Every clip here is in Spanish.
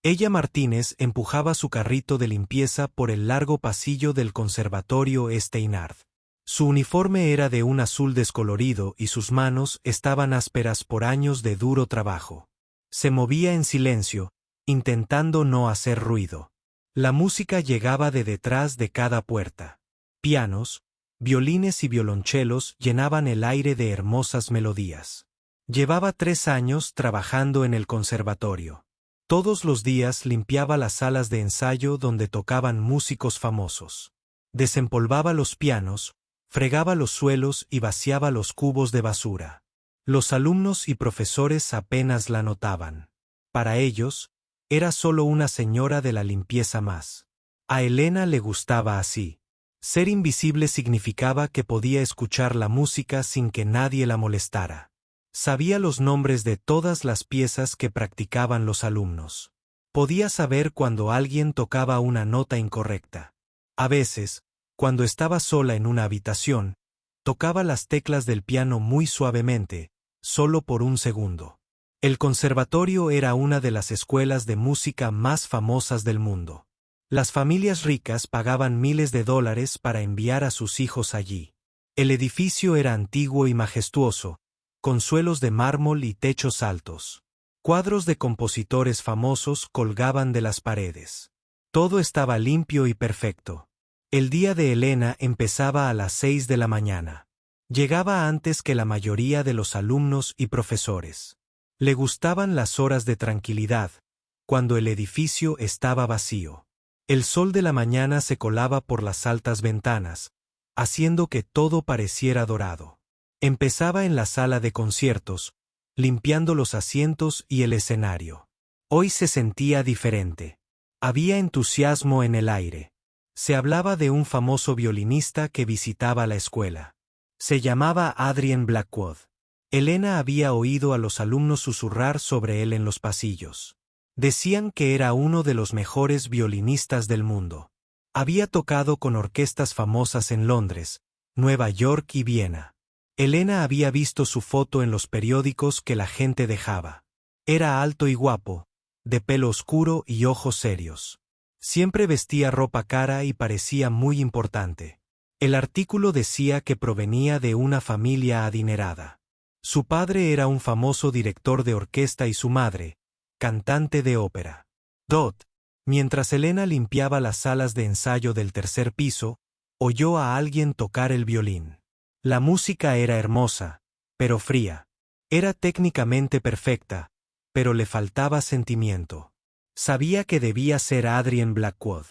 Ella Martínez empujaba su carrito de limpieza por el largo pasillo del Conservatorio Steinhardt. Su uniforme era de un azul descolorido y sus manos estaban ásperas por años de duro trabajo. Se movía en silencio, intentando no hacer ruido. La música llegaba de detrás de cada puerta. Pianos, violines y violonchelos llenaban el aire de hermosas melodías. Llevaba 3 años trabajando en el conservatorio. Todos los días limpiaba las salas de ensayo donde tocaban músicos famosos. Desempolvaba los pianos, fregaba los suelos y vaciaba los cubos de basura. Los alumnos y profesores apenas la notaban. Para ellos, era solo una señora de la limpieza más. A Elena le gustaba así. Ser invisible significaba que podía escuchar la música sin que nadie la molestara. Sabía los nombres de todas las piezas que practicaban los alumnos. Podía saber cuando alguien tocaba una nota incorrecta. A veces, cuando estaba sola en una habitación, tocaba las teclas del piano muy suavemente, solo por un segundo. El conservatorio era una de las escuelas de música más famosas del mundo. Las familias ricas pagaban miles de dólares para enviar a sus hijos allí. El edificio era antiguo y majestuoso, con suelos de mármol y techos altos. Cuadros de compositores famosos colgaban de las paredes. Todo estaba limpio y perfecto. El día de Elena empezaba a las 6 de la mañana. Llegaba antes que la mayoría de los alumnos y profesores. Le gustaban las horas de tranquilidad, cuando el edificio estaba vacío. El sol de la mañana se colaba por las altas ventanas, haciendo que todo pareciera dorado. Empezaba en la sala de conciertos, limpiando los asientos y el escenario. Hoy se sentía diferente. Había entusiasmo en el aire. Se hablaba de un famoso violinista que visitaba la escuela. Se llamaba Adrian Blackwood. Elena había oído a los alumnos susurrar sobre él en los pasillos. Decían que era uno de los mejores violinistas del mundo. Había tocado con orquestas famosas en Londres, Nueva York y Viena. Elena había visto su foto en los periódicos que la gente dejaba. Era alto y guapo, de pelo oscuro y ojos serios. Siempre vestía ropa cara y parecía muy importante. El artículo decía que provenía de una familia adinerada. Su padre era un famoso director de orquesta y su madre, cantante de ópera. Mientras Elena limpiaba las salas de ensayo del 3er piso, oyó a alguien tocar el violín. La música era hermosa, pero fría. Era técnicamente perfecta, pero le faltaba sentimiento. Sabía que debía ser Adrian Blackwood.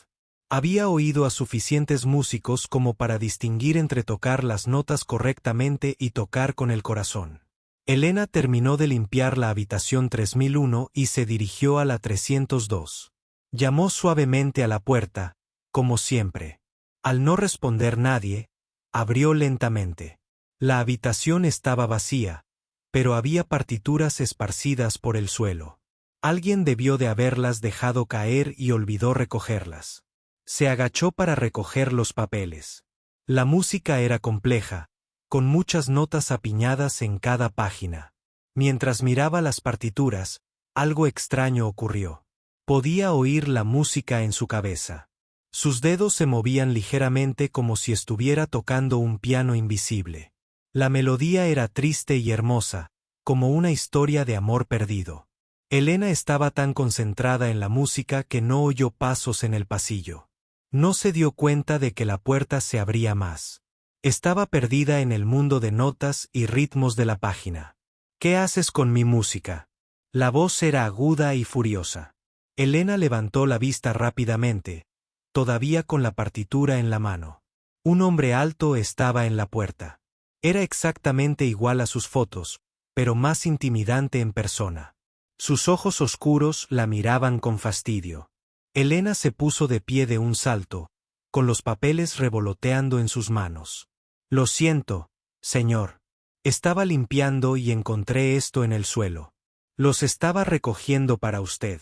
Había oído a suficientes músicos como para distinguir entre tocar las notas correctamente y tocar con el corazón. Elena terminó de limpiar la habitación 3001 y se dirigió a la 302. Llamó suavemente a la puerta, como siempre. Al no responder nadie, abrió lentamente. La habitación estaba vacía, pero había partituras esparcidas por el suelo. Alguien debió de haberlas dejado caer y olvidó recogerlas. Se agachó para recoger los papeles. La música era compleja, con muchas notas apiñadas en cada página. Mientras miraba las partituras, algo extraño ocurrió. Podía oír la música en su cabeza. Sus dedos se movían ligeramente como si estuviera tocando un piano invisible. La melodía era triste y hermosa, como una historia de amor perdido. Elena estaba tan concentrada en la música que no oyó pasos en el pasillo. No se dio cuenta de que la puerta se abría más. Estaba perdida en el mundo de notas y ritmos de la página. ¿Qué haces con mi música? La voz era aguda y furiosa. Elena levantó la vista rápidamente, todavía con la partitura en la mano. Un hombre alto estaba en la puerta. Era exactamente igual a sus fotos, pero más intimidante en persona. Sus ojos oscuros la miraban con fastidio. Elena se puso de pie de un salto, con los papeles revoloteando en sus manos. Lo siento, señor. Estaba limpiando y encontré esto en el suelo. Los estaba recogiendo para usted.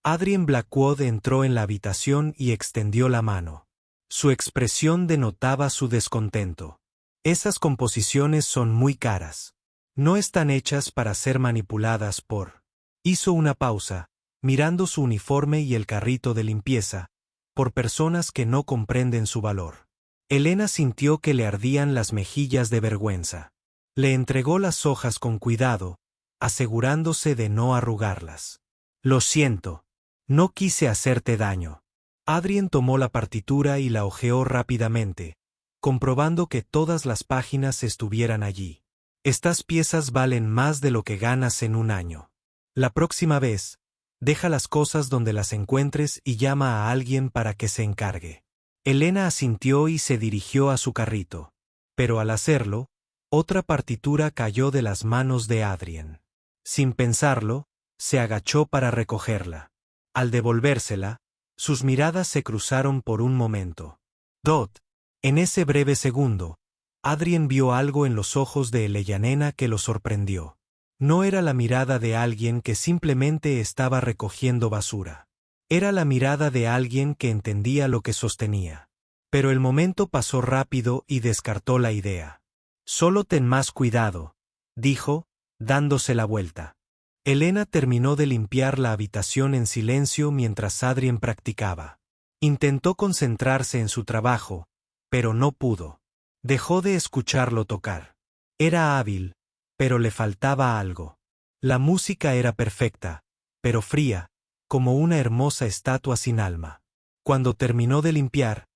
Adrian Blackwood entró en la habitación y extendió la mano. Su expresión denotaba su descontento. Esas composiciones son muy caras. No están hechas para ser manipuladas por... Hizo una pausa, mirando su uniforme y el carrito de limpieza, por personas que no comprenden su valor. Elena sintió que le ardían las mejillas de vergüenza. Le entregó las hojas con cuidado, asegurándose de no arrugarlas. Lo siento. No quise hacerte daño. Adrien tomó la partitura y la hojeó rápidamente, comprobando que todas las páginas estuvieran allí. Estas piezas valen más de lo que ganas en un año. La próxima vez, deja las cosas donde las encuentres y llama a alguien para que se encargue. Elena asintió y se dirigió a su carrito. Pero al hacerlo, otra partitura cayó de las manos de Adrien. Sin pensarlo, se agachó para recogerla. Al devolvérsela, sus miradas se cruzaron por un momento. Dot. En ese breve segundo, Adrien vio algo en los ojos de Eleyanena que lo sorprendió. No era la mirada de alguien que simplemente estaba recogiendo basura. Era la mirada de alguien que entendía lo que sostenía. Pero el momento pasó rápido y descartó la idea. Solo ten más cuidado, dijo, dándose la vuelta. Elena terminó de limpiar la habitación en silencio mientras Adrien practicaba. Intentó concentrarse en su trabajo, pero no pudo. Dejó de escucharlo tocar. Era hábil, pero le faltaba algo. La música era perfecta, pero fría, como una hermosa estatua sin alma. Cuando terminó de limpiar,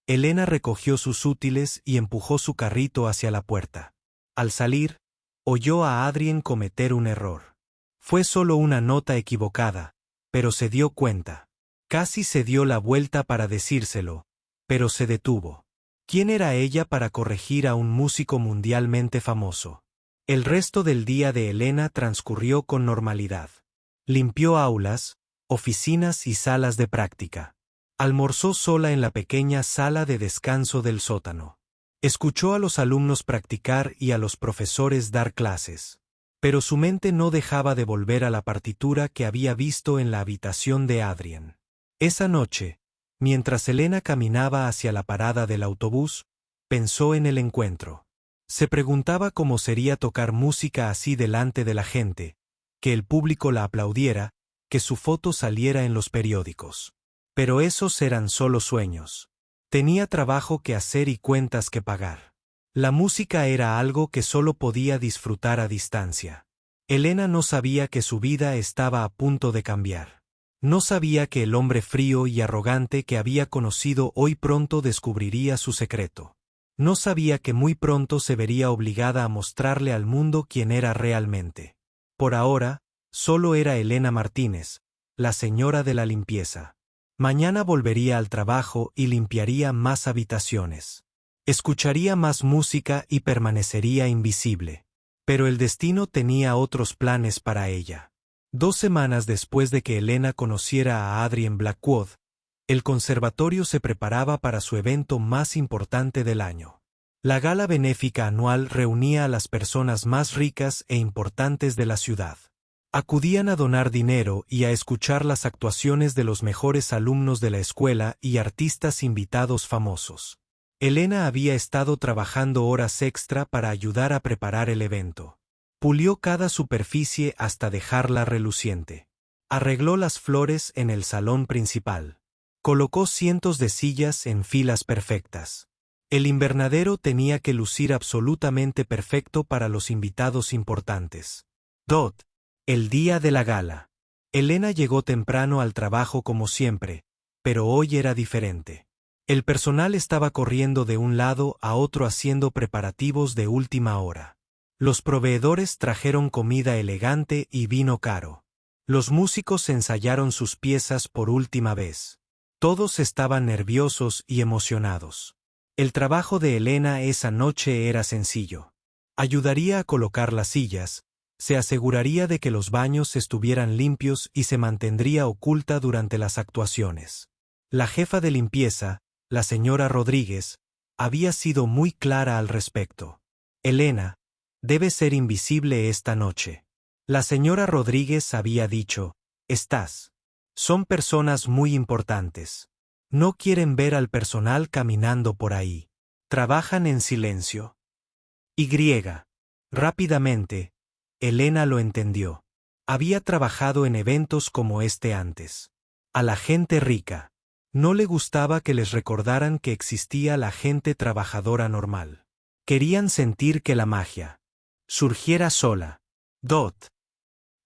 Elena recogió sus útiles y empujó su carrito hacia la puerta. Al salir, oyó a Adrien cometer un error. Fue solo una nota equivocada, pero se dio cuenta. Casi se dio la vuelta para decírselo, pero se detuvo. ¿Quién era ella para corregir a un músico mundialmente famoso? El resto del día de Elena transcurrió con normalidad. Limpió aulas, oficinas y salas de práctica. Almorzó sola en la pequeña sala de descanso del sótano. Escuchó a los alumnos practicar y a los profesores dar clases. Pero su mente no dejaba de volver a la partitura que había visto en la habitación de Adrien. Esa noche, mientras Elena caminaba hacia la parada del autobús, pensó en el encuentro. Se preguntaba cómo sería tocar música así delante de la gente, que el público la aplaudiera, que su foto saliera en los periódicos. Pero esos eran solo sueños. Tenía trabajo que hacer y cuentas que pagar. La música era algo que solo podía disfrutar a distancia. Elena no sabía que su vida estaba a punto de cambiar. No sabía que el hombre frío y arrogante que había conocido hoy pronto descubriría su secreto. No sabía que muy pronto se vería obligada a mostrarle al mundo quién era realmente. Por ahora, solo era Elena Martínez, la señora de la limpieza. Mañana volvería al trabajo y limpiaría más habitaciones. Escucharía más música y permanecería invisible. Pero el destino tenía otros planes para ella. 2 semanas después de que Elena conociera a Adrien Blackwood, el conservatorio se preparaba para su evento más importante del año. La gala benéfica anual reunía a las personas más ricas e importantes de la ciudad. Acudían a donar dinero y a escuchar las actuaciones de los mejores alumnos de la escuela y artistas invitados famosos. Elena había estado trabajando horas extra para ayudar a preparar el evento. Pulió cada superficie hasta dejarla reluciente. Arregló las flores en el salón principal. Colocó cientos de sillas en filas perfectas. El invernadero tenía que lucir absolutamente perfecto para los invitados importantes. El día de la gala. Elena llegó temprano al trabajo como siempre, pero hoy era diferente. El personal estaba corriendo de un lado a otro haciendo preparativos de última hora. Los proveedores trajeron comida elegante y vino caro. Los músicos ensayaron sus piezas por última vez. Todos estaban nerviosos y emocionados. El trabajo de Elena esa noche era sencillo. Ayudaría a colocar las sillas, se aseguraría de que los baños estuvieran limpios y se mantendría oculta durante las actuaciones. La jefa de limpieza, la señora Rodríguez, había sido muy clara al respecto. Elena, debe ser invisible esta noche. La señora Rodríguez había dicho, son personas muy importantes. No quieren ver al personal caminando por ahí. Trabajan en silencio. Rápidamente, Elena lo entendió. Había trabajado en eventos como este antes. A la gente rica no le gustaba que les recordaran que existía la gente trabajadora normal. Querían sentir que la magia surgiera sola. Dot.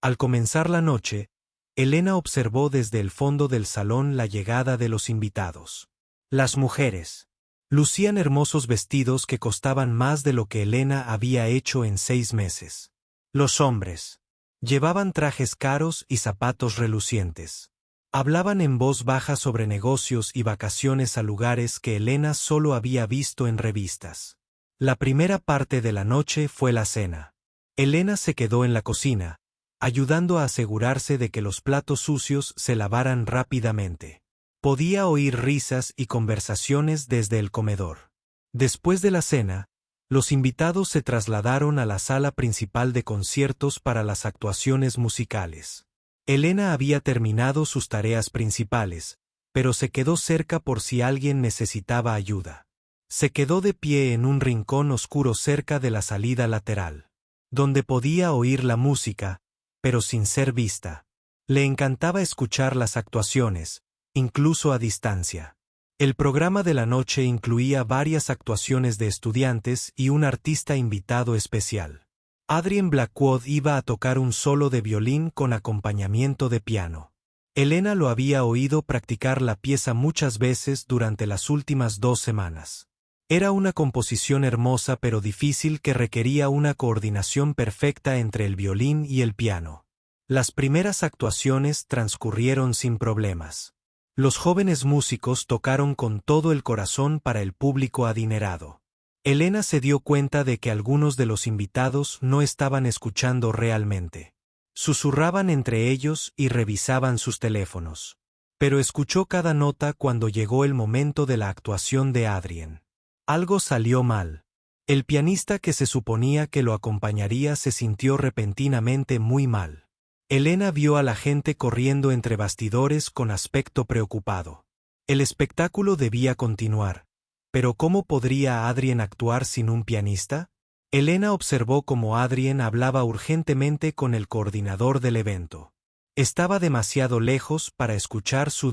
Al comenzar la noche, Elena observó desde el fondo del salón la llegada de los invitados. Las mujeres lucían hermosos vestidos que costaban más de lo que Elena había hecho en 6 meses. Los hombres llevaban trajes caros y zapatos relucientes. Hablaban en voz baja sobre negocios y vacaciones a lugares que Elena solo había visto en revistas. La primera parte de la noche fue la cena. Elena se quedó en la cocina, ayudando a asegurarse de que los platos sucios se lavaran rápidamente. Podía oír risas y conversaciones desde el comedor. Después de la cena, los invitados se trasladaron a la sala principal de conciertos para las actuaciones musicales. Elena había terminado sus tareas principales, pero se quedó cerca por si alguien necesitaba ayuda. Se quedó de pie en un rincón oscuro cerca de la salida lateral, donde podía oír la música, pero sin ser vista. Le encantaba escuchar las actuaciones, incluso a distancia. El programa de la noche incluía varias actuaciones de estudiantes y un artista invitado especial. Adrien Blackwood iba a tocar un solo de violín con acompañamiento de piano. Elena lo había oído practicar la pieza muchas veces durante las últimas 2 semanas. Era una composición hermosa pero difícil que requería una coordinación perfecta entre el violín y el piano. Las primeras actuaciones transcurrieron sin problemas. Los jóvenes músicos tocaron con todo el corazón para el público adinerado. Elena se dio cuenta de que algunos de los invitados no estaban escuchando realmente. Susurraban entre ellos y revisaban sus teléfonos. Pero escuchó cada nota cuando llegó el momento de la actuación de Adrien. Algo salió mal. El pianista que se suponía que lo acompañaría se sintió repentinamente muy mal. Elena vio a la gente corriendo entre bastidores con aspecto preocupado. El espectáculo debía continuar, pero ¿cómo podría Adrien actuar sin un pianista? Elena observó cómo Adrien hablaba urgentemente con el coordinador del evento. Estaba demasiado lejos para escuchar su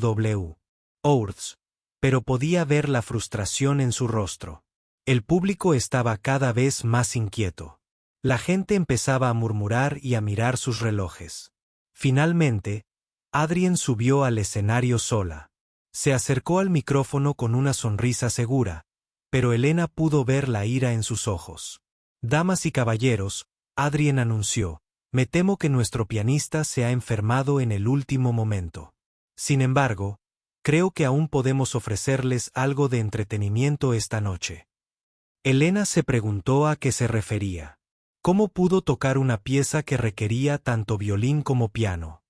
words, pero podía ver la frustración en su rostro. El público estaba cada vez más inquieto. La gente empezaba a murmurar y a mirar sus relojes. Finalmente, Adrien subió al escenario sola. Se acercó al micrófono con una sonrisa segura, pero Elena pudo ver la ira en sus ojos. Damas y caballeros, Adrien anunció, me temo que nuestro pianista se ha enfermado en el último momento. Sin embargo, creo que aún podemos ofrecerles algo de entretenimiento esta noche. Elena se preguntó a qué se refería. ¿Cómo pudo tocar una pieza que requería tanto violín como piano?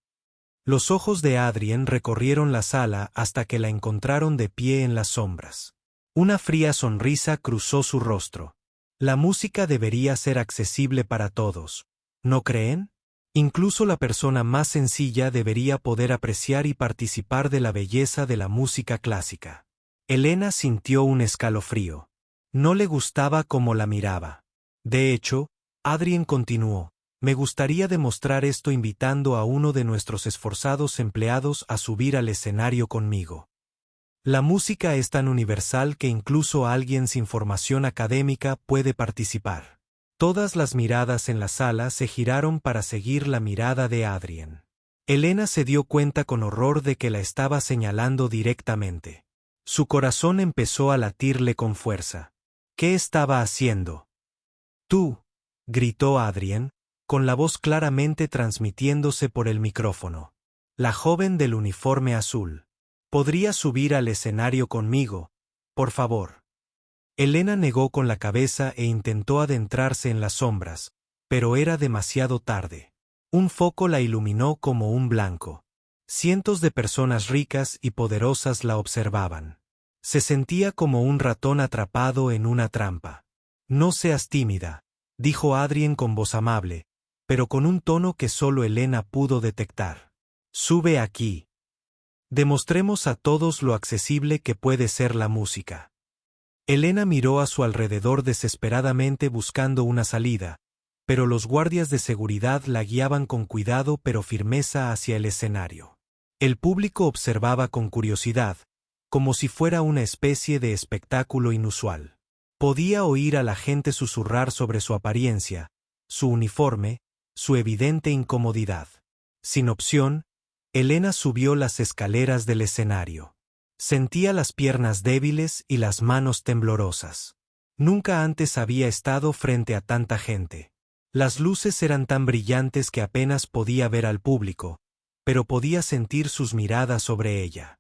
Los ojos de Adrien recorrieron la sala hasta que la encontraron de pie en las sombras. Una fría sonrisa cruzó su rostro. La música debería ser accesible para todos, ¿no creen? Incluso la persona más sencilla debería poder apreciar y participar de la belleza de la música clásica. Elena sintió un escalofrío. No le gustaba cómo la miraba. De hecho, Adrien continuó, me gustaría demostrar esto invitando a uno de nuestros esforzados empleados a subir al escenario conmigo. La música es tan universal que incluso alguien sin formación académica puede participar. Todas las miradas en la sala se giraron para seguir la mirada de Adrien. Elena se dio cuenta con horror de que la estaba señalando directamente. Su corazón empezó a latirle con fuerza. ¿Qué estaba haciendo? Tú, gritó Adrien, con la voz claramente transmitiéndose por el micrófono. La joven del uniforme azul. ¿Podría subir al escenario conmigo, por favor? Elena negó con la cabeza e intentó adentrarse en las sombras, pero era demasiado tarde. Un foco la iluminó como un blanco. Cientos de personas ricas y poderosas la observaban. Se sentía como un ratón atrapado en una trampa. No seas tímida, dijo Adrien con voz amable, pero con un tono que solo Elena pudo detectar. Sube aquí. Demostremos a todos lo accesible que puede ser la música. Elena miró a su alrededor desesperadamente buscando una salida, pero los guardias de seguridad la guiaban con cuidado pero firmeza hacia el escenario. El público observaba con curiosidad, como si fuera una especie de espectáculo inusual. Podía oír a la gente susurrar sobre su apariencia, su uniforme, su evidente incomodidad. Sin opción, Elena subió las escaleras del escenario. Sentía las piernas débiles y las manos temblorosas. Nunca antes había estado frente a tanta gente. Las luces eran tan brillantes que apenas podía ver al público, pero podía sentir sus miradas sobre ella.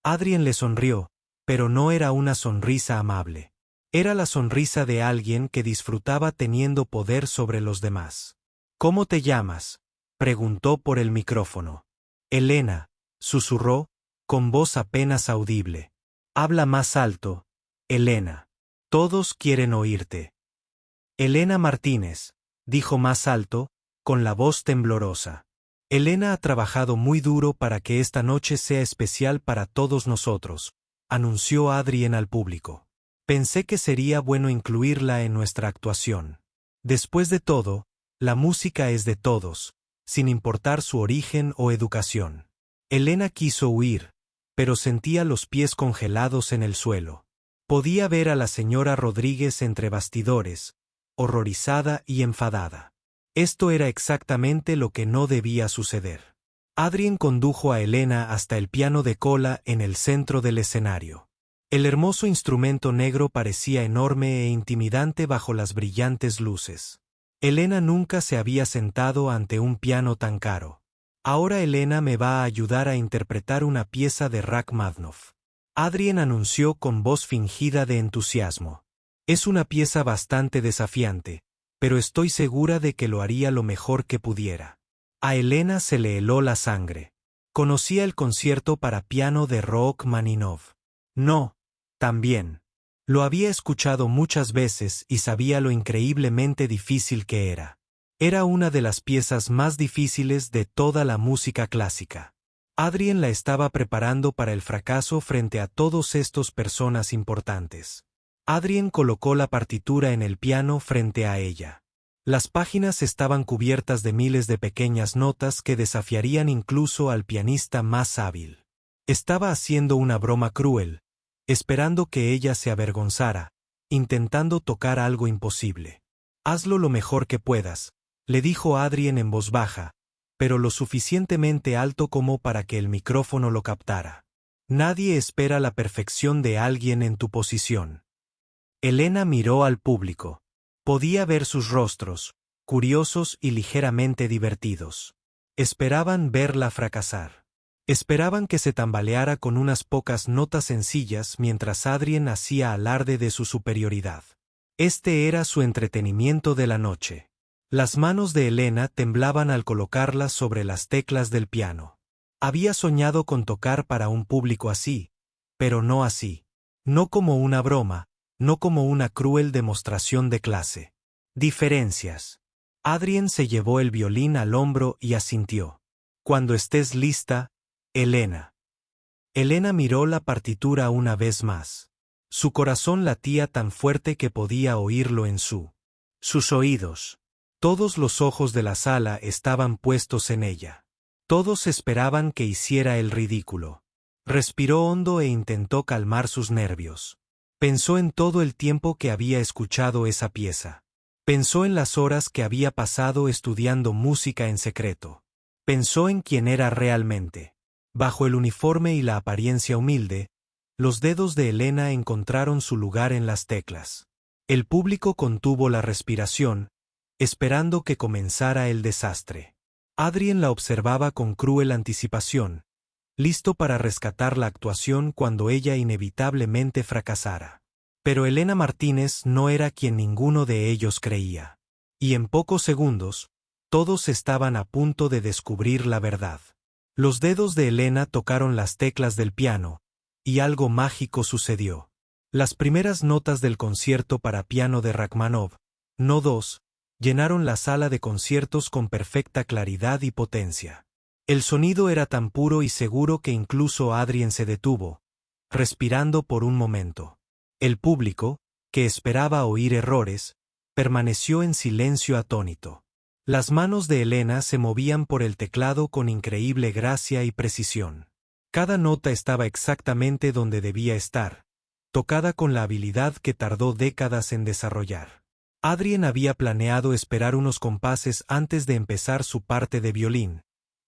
Adrien le sonrió, pero no era una sonrisa amable. Era la sonrisa de alguien que disfrutaba teniendo poder sobre los demás. ¿Cómo te llamas?, preguntó por el micrófono. Elena, susurró, con voz apenas audible. Habla más alto, Elena. Todos quieren oírte. Elena Martínez, dijo más alto, con la voz temblorosa. Elena ha trabajado muy duro para que esta noche sea especial para todos nosotros, anunció Adrien al público. Pensé que sería bueno incluirla en nuestra actuación. Después de todo, la música es de todos, sin importar su origen o educación. Elena quiso huir, pero sentía los pies congelados en el suelo. Podía ver a la señora Rodríguez entre bastidores, horrorizada y enfadada. Esto era exactamente lo que no debía suceder. Adrien condujo a Elena hasta el piano de cola en el centro del escenario. El hermoso instrumento negro parecía enorme e intimidante bajo las brillantes luces. Elena nunca se había sentado ante un piano tan caro. Ahora Elena me va a ayudar a interpretar una pieza de Rachmaninoff. Adrien anunció con voz fingida de entusiasmo. Es una pieza bastante desafiante, pero estoy segura de que lo haría lo mejor que pudiera. A Elena se le heló la sangre. Conocía el concierto para piano de Rachmaninoff. No, también. Lo había escuchado muchas veces y sabía lo increíblemente difícil que era. Era una de las piezas más difíciles de toda la música clásica. Adrien la estaba preparando para el fracaso frente a todos estos personas importantes. Adrien colocó la partitura en el piano frente a ella. Las páginas estaban cubiertas de miles de pequeñas notas que desafiarían incluso al pianista más hábil. Estaba haciendo una broma cruel, esperando que ella se avergonzara, intentando tocar algo imposible. Hazlo lo mejor que puedas, le dijo Adrien en voz baja, pero lo suficientemente alto como para que el micrófono lo captara. Nadie espera la perfección de alguien en tu posición. Elena miró al público. Podía ver sus rostros, curiosos y ligeramente divertidos. Esperaban verla fracasar. Esperaban que se tambaleara con unas pocas notas sencillas mientras Adrien hacía alarde de su superioridad. Este era su entretenimiento de la noche. Las manos de Elena temblaban al colocarlas sobre las teclas del piano. Había soñado con tocar para un público así, pero no así. No como una broma, no como una cruel demostración de clase. Diferencias. Adrien se llevó el violín al hombro y asintió. Cuando estés lista, Elena. Elena miró la partitura una vez más. Su corazón latía tan fuerte que podía oírlo en sus oídos. Todos los ojos de la sala estaban puestos en ella. Todos esperaban que hiciera el ridículo. Respiró hondo e intentó calmar sus nervios. Pensó en todo el tiempo que había escuchado esa pieza. Pensó en las horas que había pasado estudiando música en secreto. Pensó en quién era realmente. Bajo el uniforme y la apariencia humilde, los dedos de Elena encontraron su lugar en las teclas. El público contuvo la respiración, esperando que comenzara el desastre. Adrien la observaba con cruel anticipación, listo para rescatar la actuación cuando ella inevitablemente fracasara. Pero Elena Martínez no era quien ninguno de ellos creía. Y en pocos segundos, todos estaban a punto de descubrir la verdad. Los dedos de Elena tocaron las teclas del piano, y algo mágico sucedió. Las primeras notas del concierto para piano de Rachmaninoff, no 2, llenaron la sala de conciertos con perfecta claridad y potencia. El sonido era tan puro y seguro que incluso Adrien se detuvo, respirando por un momento. El público, que esperaba oír errores, permaneció en silencio atónito. Las manos de Elena se movían por el teclado con increíble gracia y precisión. Cada nota estaba exactamente donde debía estar, tocada con la habilidad que tardó décadas en desarrollar. Adrien había planeado esperar unos compases antes de empezar su parte de violín,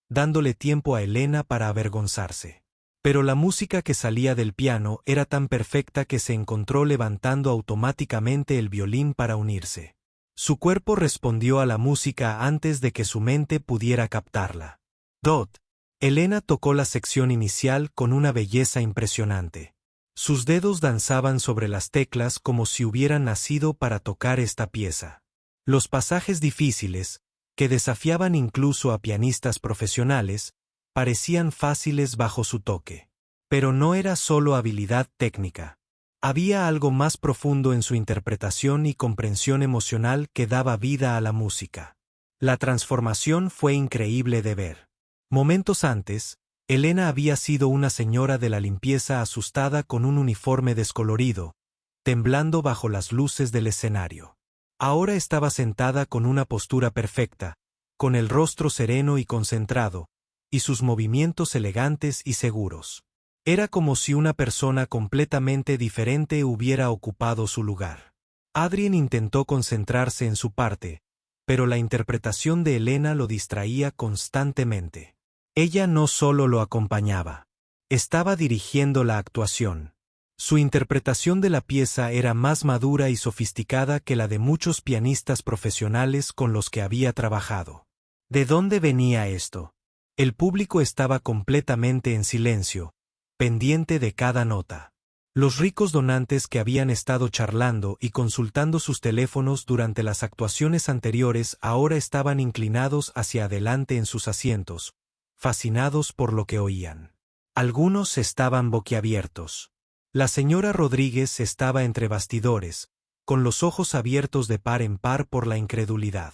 dándole tiempo a Elena para avergonzarse. Pero la música que salía del piano era tan perfecta que se encontró levantando automáticamente el violín para unirse. Su cuerpo respondió a la música antes de que su mente pudiera captarla. Dot. Elena tocó la sección inicial con una belleza impresionante. Sus dedos danzaban sobre las teclas como si hubieran nacido para tocar esta pieza. Los pasajes difíciles, que desafiaban incluso a pianistas profesionales, parecían fáciles bajo su toque. Pero no era solo habilidad técnica. Había algo más profundo en su interpretación y comprensión emocional que daba vida a la música. La transformación fue increíble de ver. Momentos antes, Elena había sido una señora de la limpieza asustada con un uniforme descolorido, temblando bajo las luces del escenario. Ahora estaba sentada con una postura perfecta, con el rostro sereno y concentrado, y sus movimientos elegantes y seguros. Era como si una persona completamente diferente hubiera ocupado su lugar. Adrien intentó concentrarse en su parte, pero la interpretación de Elena lo distraía constantemente. Ella no solo lo acompañaba, estaba dirigiendo la actuación. Su interpretación de la pieza era más madura y sofisticada que la de muchos pianistas profesionales con los que había trabajado. ¿De dónde venía esto? El público estaba completamente en silencio, pendiente de cada nota. Los ricos donantes que habían estado charlando y consultando sus teléfonos durante las actuaciones anteriores ahora estaban inclinados hacia adelante en sus asientos, fascinados por lo que oían. Algunos estaban boquiabiertos. La señora Rodríguez estaba entre bastidores, con los ojos abiertos de par en par por la incredulidad.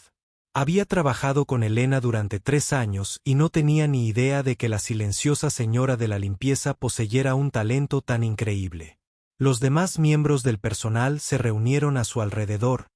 Había trabajado con Elena durante 3 años y no tenía ni idea de que la silenciosa señora de la limpieza poseyera un talento tan increíble. Los demás miembros del personal se reunieron a su alrededor,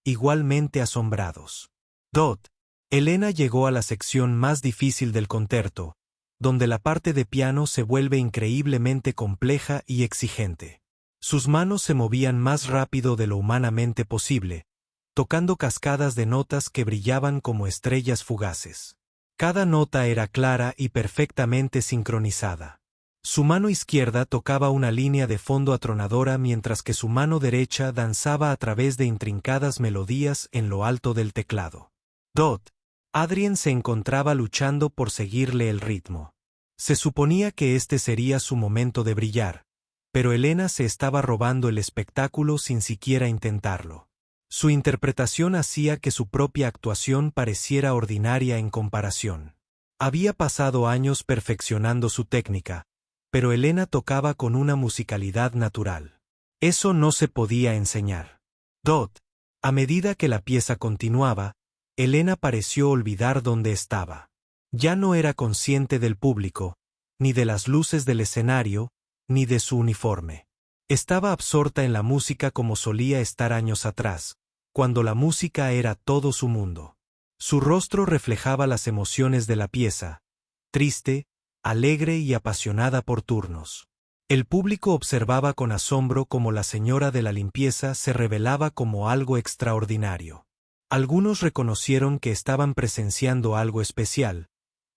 igualmente asombrados. Dot. Elena llegó a la sección más difícil del concerto, donde la parte de piano se vuelve increíblemente compleja y exigente. Sus manos se movían más rápido de lo humanamente posible, tocando cascadas de notas que brillaban como estrellas fugaces. Cada nota era clara y perfectamente sincronizada. Su mano izquierda tocaba una línea de fondo atronadora mientras que su mano derecha danzaba a través de intrincadas melodías en lo alto del teclado. Dot. Adrien se encontraba luchando por seguirle el ritmo. Se suponía que este sería su momento de brillar, pero Elena se estaba robando el espectáculo sin siquiera intentarlo. Su interpretación hacía que su propia actuación pareciera ordinaria en comparación. Había pasado años perfeccionando su técnica, pero Elena tocaba con una musicalidad natural. Eso no se podía enseñar. Dot. A medida que la pieza continuaba, Elena pareció olvidar dónde estaba. Ya no era consciente del público, ni de las luces del escenario, ni de su uniforme. Estaba absorta en la música como solía estar años atrás, cuando la música era todo su mundo. Su rostro reflejaba las emociones de la pieza, triste, alegre y apasionada por turnos. El público observaba con asombro cómo la señora de la limpieza se revelaba como algo extraordinario. Algunos reconocieron que estaban presenciando algo especial,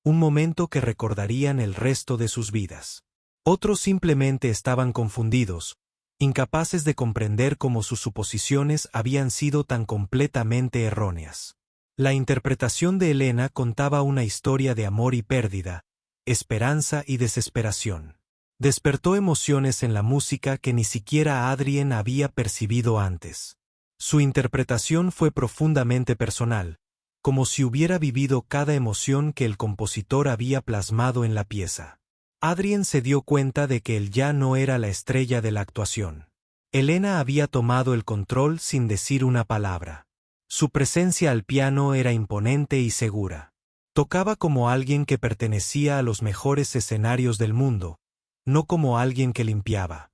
un momento que recordarían el resto de sus vidas. Otros simplemente estaban confundidos, incapaces de comprender cómo sus suposiciones habían sido tan completamente erróneas. La interpretación de Elena contaba una historia de amor y pérdida, esperanza y desesperación. Despertó emociones en la música que ni siquiera Adrien había percibido antes. Su interpretación fue profundamente personal, como si hubiera vivido cada emoción que el compositor había plasmado en la pieza. Adrien se dio cuenta de que él ya no era la estrella de la actuación. Elena había tomado el control sin decir una palabra. Su presencia al piano era imponente y segura. Tocaba como alguien que pertenecía a los mejores escenarios del mundo, no como alguien que limpiaba.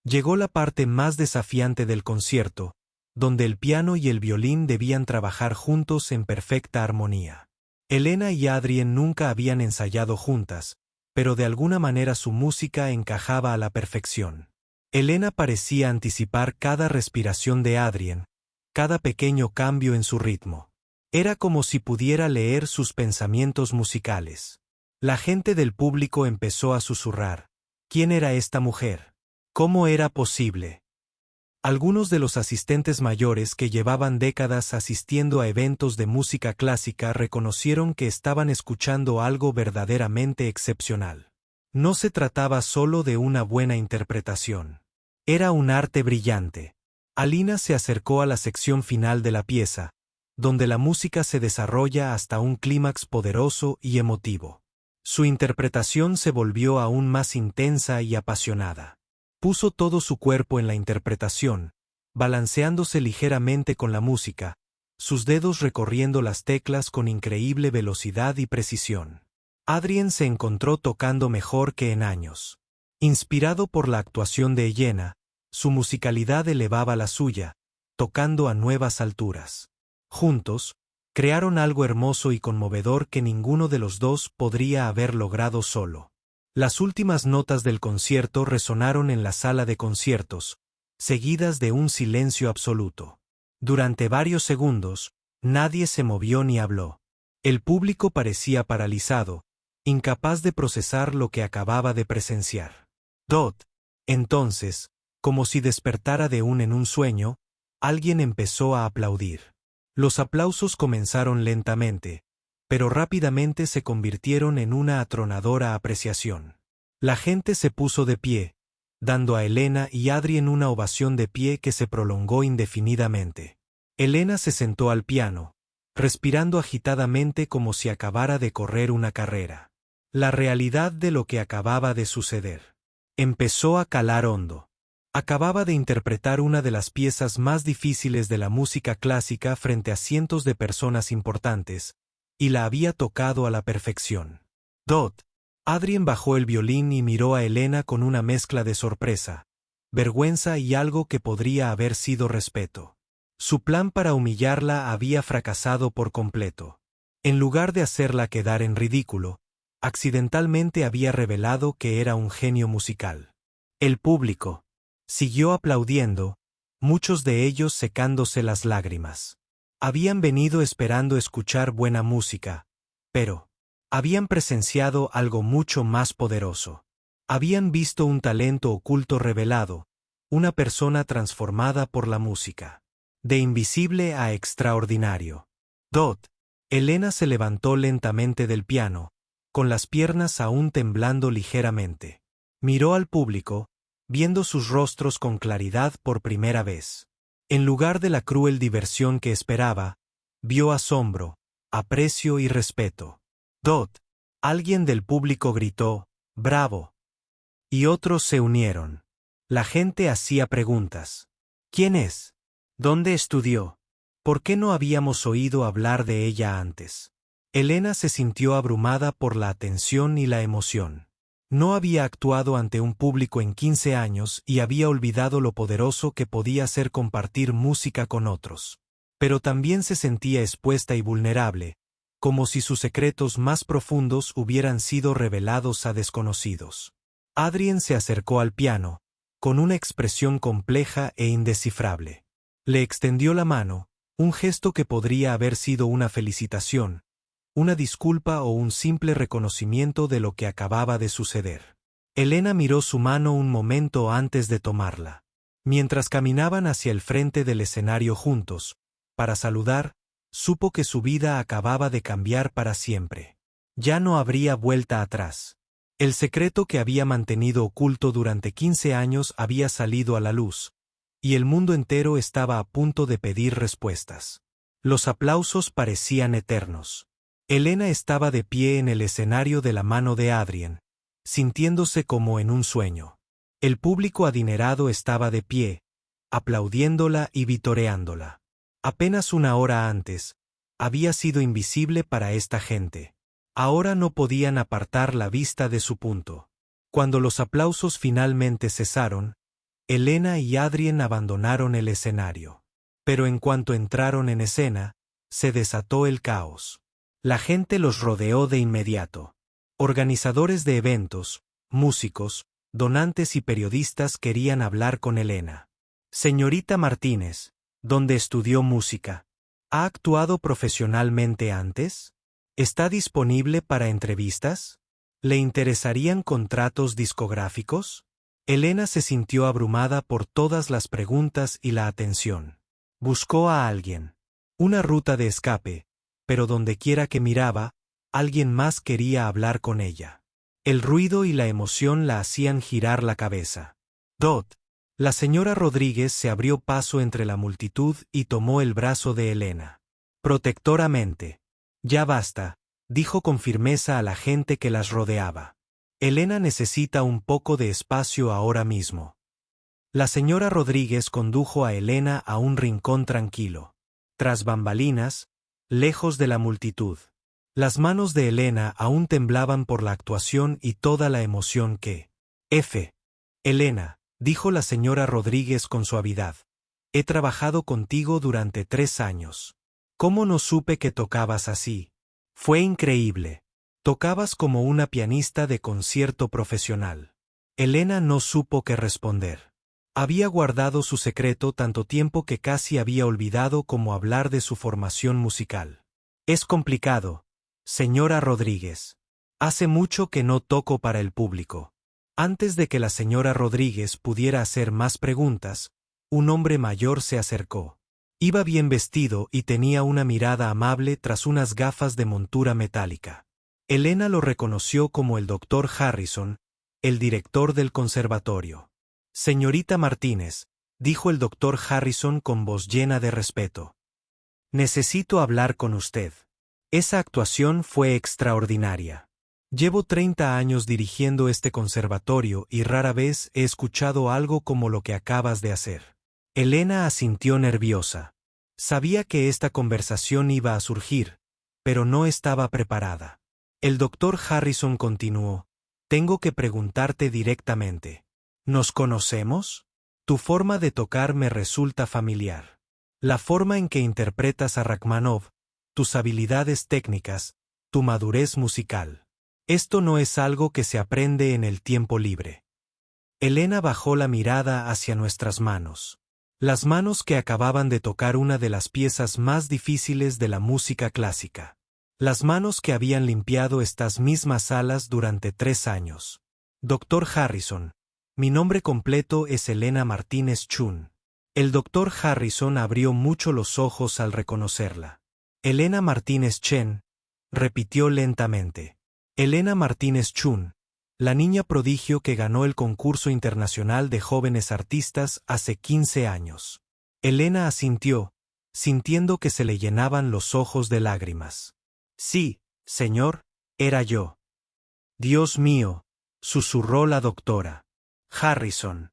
Llegó la parte más desafiante del concierto, donde el piano y el violín debían trabajar juntos en perfecta armonía. Elena y Adrien nunca habían ensayado juntas, pero de alguna manera su música encajaba a la perfección. Elena parecía anticipar cada respiración de Adrien, cada pequeño cambio en su ritmo. Era como si pudiera leer sus pensamientos musicales. La gente del público empezó a susurrar. ¿Quién era esta mujer? ¿Cómo era posible? Algunos de los asistentes mayores que llevaban décadas asistiendo a eventos de música clásica reconocieron que estaban escuchando algo verdaderamente excepcional. No se trataba solo de una buena interpretación. Era un arte brillante. Alina se acercó a la sección final de la pieza, donde la música se desarrolla hasta un clímax poderoso y emotivo. Su interpretación se volvió aún más intensa y apasionada. Puso todo su cuerpo en la interpretación, balanceándose ligeramente con la música, sus dedos recorriendo las teclas con increíble velocidad y precisión. Adrien se encontró tocando mejor que en años. Inspirado por la actuación de Elena, su musicalidad elevaba la suya, tocando a nuevas alturas. Juntos, crearon algo hermoso y conmovedor que ninguno de los dos podría haber logrado solo. Las últimas notas del concierto resonaron en la sala de conciertos, seguidas de un silencio absoluto. Durante varios segundos, nadie se movió ni habló. El público parecía paralizado, incapaz de procesar lo que acababa de presenciar. Entonces, como si despertara de un sueño, alguien empezó a aplaudir. Los aplausos comenzaron lentamente, pero rápidamente se convirtieron en una atronadora apreciación. La gente se puso de pie, dando a Elena y Adrien una ovación de pie que se prolongó indefinidamente. Elena se sentó al piano, respirando agitadamente como si acabara de correr una carrera. La realidad de lo que acababa de suceder empezó a calar hondo. Acababa de interpretar una de las piezas más difíciles de la música clásica frente a cientos de personas importantes, y la había tocado a la perfección. Adrien bajó el violín y miró a Elena con una mezcla de sorpresa, vergüenza y algo que podría haber sido respeto. Su plan para humillarla había fracasado por completo. En lugar de hacerla quedar en ridículo, accidentalmente había revelado que era un genio musical. El público siguió aplaudiendo, muchos de ellos secándose las lágrimas. Habían venido esperando escuchar buena música, pero habían presenciado algo mucho más poderoso. Habían visto un talento oculto revelado, una persona transformada por la música. De invisible a extraordinario. Elena se levantó lentamente del piano, con las piernas aún temblando ligeramente. Miró al público, viendo sus rostros con claridad por primera vez. En lugar de la cruel diversión que esperaba, vio asombro, aprecio y respeto. Alguien del público gritó, «¡Bravo!», y otros se unieron. La gente hacía preguntas. ¿Quién es? ¿Dónde estudió? ¿Por qué no habíamos oído hablar de ella antes? Elena se sintió abrumada por la atención y la emoción. No había actuado ante un público en 15 años y había olvidado lo poderoso que podía ser compartir música con otros. Pero también se sentía expuesta y vulnerable, como si sus secretos más profundos hubieran sido revelados a desconocidos. Adrien se acercó al piano, con una expresión compleja e indescifrable. Le extendió la mano, un gesto que podría haber sido una felicitación, una disculpa o un simple reconocimiento de lo que acababa de suceder. Elena miró su mano un momento antes de tomarla. Mientras caminaban hacia el frente del escenario juntos, para saludar, supo que su vida acababa de cambiar para siempre. Ya no habría vuelta atrás. El secreto que había mantenido oculto durante 15 años había salido a la luz, y el mundo entero estaba a punto de pedir respuestas. Los aplausos parecían eternos. Elena estaba de pie en el escenario de la mano de Adrien, sintiéndose como en un sueño. El público adinerado estaba de pie, aplaudiéndola y vitoreándola. Apenas una hora antes, había sido invisible para esta gente. Ahora no podían apartar la vista de su punto. Cuando los aplausos finalmente cesaron, Elena y Adrien abandonaron el escenario. Pero en cuanto entraron en escena, se desató el caos. La gente los rodeó de inmediato. Organizadores de eventos, músicos, donantes y periodistas querían hablar con Elena. Señorita Martínez, ¿dónde estudió música? ¿Ha actuado profesionalmente antes? ¿Está disponible para entrevistas? ¿Le interesarían contratos discográficos? Elena se sintió abrumada por todas las preguntas y la atención. Buscó a alguien. Una ruta de escape, pero dondequiera que miraba, alguien más quería hablar con ella. El ruido y la emoción la hacían girar la cabeza. Dot. La señora Rodríguez se abrió paso entre la multitud y tomó el brazo de Elena. Protectoramente. Ya basta, dijo con firmeza a la gente que las rodeaba. Elena necesita un poco de espacio ahora mismo. La señora Rodríguez condujo a Elena a un rincón tranquilo. Tras bambalinas, lejos de la multitud. Las manos de Elena aún temblaban por la actuación y toda la emoción que... Elena, dijo la señora Rodríguez con suavidad. He trabajado contigo durante 3 años. ¿Cómo no supe que tocabas así? Fue increíble. Tocabas como una pianista de concierto profesional. Elena no supo qué responder. Había guardado su secreto tanto tiempo que casi había olvidado cómo hablar de su formación musical. Es complicado, señora Rodríguez. Hace mucho que no toco para el público. Antes de que la señora Rodríguez pudiera hacer más preguntas, un hombre mayor se acercó. Iba bien vestido y tenía una mirada amable tras unas gafas de montura metálica. Elena lo reconoció como el doctor Harrison, el director del conservatorio. Señorita Martínez, dijo el doctor Harrison con voz llena de respeto. Necesito hablar con usted. Esa actuación fue extraordinaria. Llevo 30 años dirigiendo este conservatorio y rara vez he escuchado algo como lo que acabas de hacer. Elena asintió nerviosa. Sabía que esta conversación iba a surgir, pero no estaba preparada. El doctor Harrison continuó. Tengo que preguntarte directamente. ¿Nos conocemos? Tu forma de tocar me resulta familiar. La forma en que interpretas a Rachmaninoff, tus habilidades técnicas, tu madurez musical. Esto no es algo que se aprende en el tiempo libre. Elena bajó la mirada hacia nuestras manos. Las manos que acababan de tocar una de las piezas más difíciles de la música clásica. Las manos que habían limpiado estas mismas salas durante 3 años. Doctor Harrison. Mi nombre completo es Elena Martínez Chun. El doctor Harrison abrió mucho los ojos al reconocerla. Elena Martínez Chen, repitió lentamente. Elena Martínez Chun, la niña prodigio que ganó el concurso internacional de jóvenes artistas hace 15 años. Elena asintió, sintiendo que se le llenaban los ojos de lágrimas. Sí, señor, era yo. Dios mío, susurró la doctora. Harrison.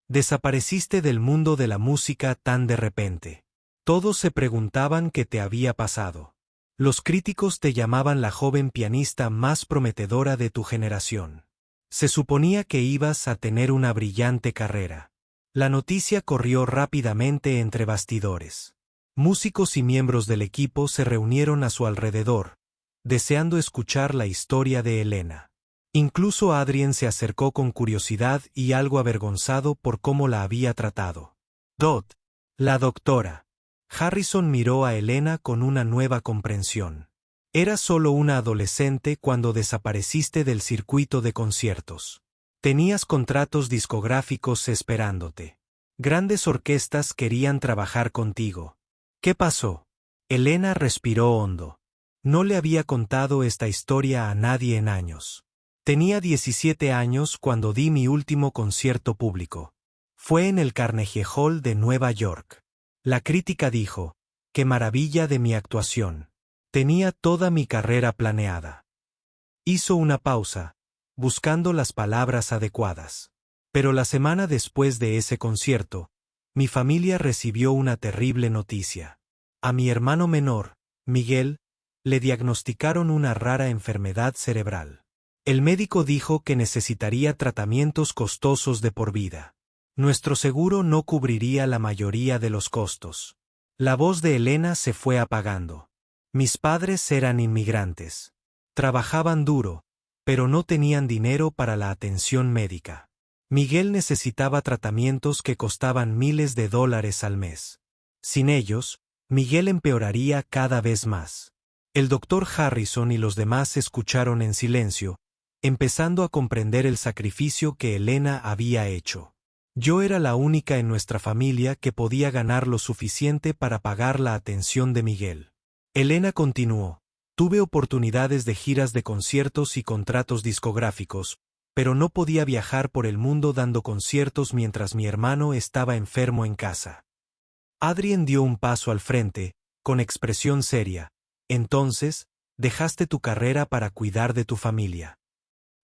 Desapareciste del mundo de la música tan de repente. Todos se preguntaban qué te había pasado. Los críticos te llamaban la joven pianista más prometedora de tu generación. Se suponía que ibas a tener una brillante carrera. La noticia corrió rápidamente entre bastidores. Músicos y miembros del equipo se reunieron a su alrededor, deseando escuchar la historia de Elena. Incluso Adrien se acercó con curiosidad y algo avergonzado por cómo la había tratado. Dot. La doctora. Harrison miró a Elena con una nueva comprensión. Eras solo una adolescente cuando desapareciste del circuito de conciertos. Tenías contratos discográficos esperándote. Grandes orquestas querían trabajar contigo. ¿Qué pasó? Elena respiró hondo. No le había contado esta historia a nadie en años. Tenía 17 años cuando di mi último concierto público. Fue en el Carnegie Hall de Nueva York. La crítica dijo, ¡qué maravilla de mi actuación! Tenía toda mi carrera planeada. Hizo una pausa, buscando las palabras adecuadas. Pero la semana después de ese concierto, mi familia recibió una terrible noticia. A mi hermano menor, Miguel, le diagnosticaron una rara enfermedad cerebral. El médico dijo que necesitaría tratamientos costosos de por vida. Nuestro seguro no cubriría la mayoría de los costos. La voz de Elena se fue apagando. Mis padres eran inmigrantes. Trabajaban duro, pero no tenían dinero para la atención médica. Miguel necesitaba tratamientos que costaban miles de dólares al mes. Sin ellos, Miguel empeoraría cada vez más. El doctor Harrison y los demás escucharon en silencio, empezando a comprender el sacrificio que Elena había hecho. Yo era la única en nuestra familia que podía ganar lo suficiente para pagar la atención de Miguel. Elena continuó. Tuve oportunidades de giras de conciertos y contratos discográficos, pero no podía viajar por el mundo dando conciertos mientras mi hermano estaba enfermo en casa. Adrien dio un paso al frente, con expresión seria. Entonces, dejaste tu carrera para cuidar de tu familia.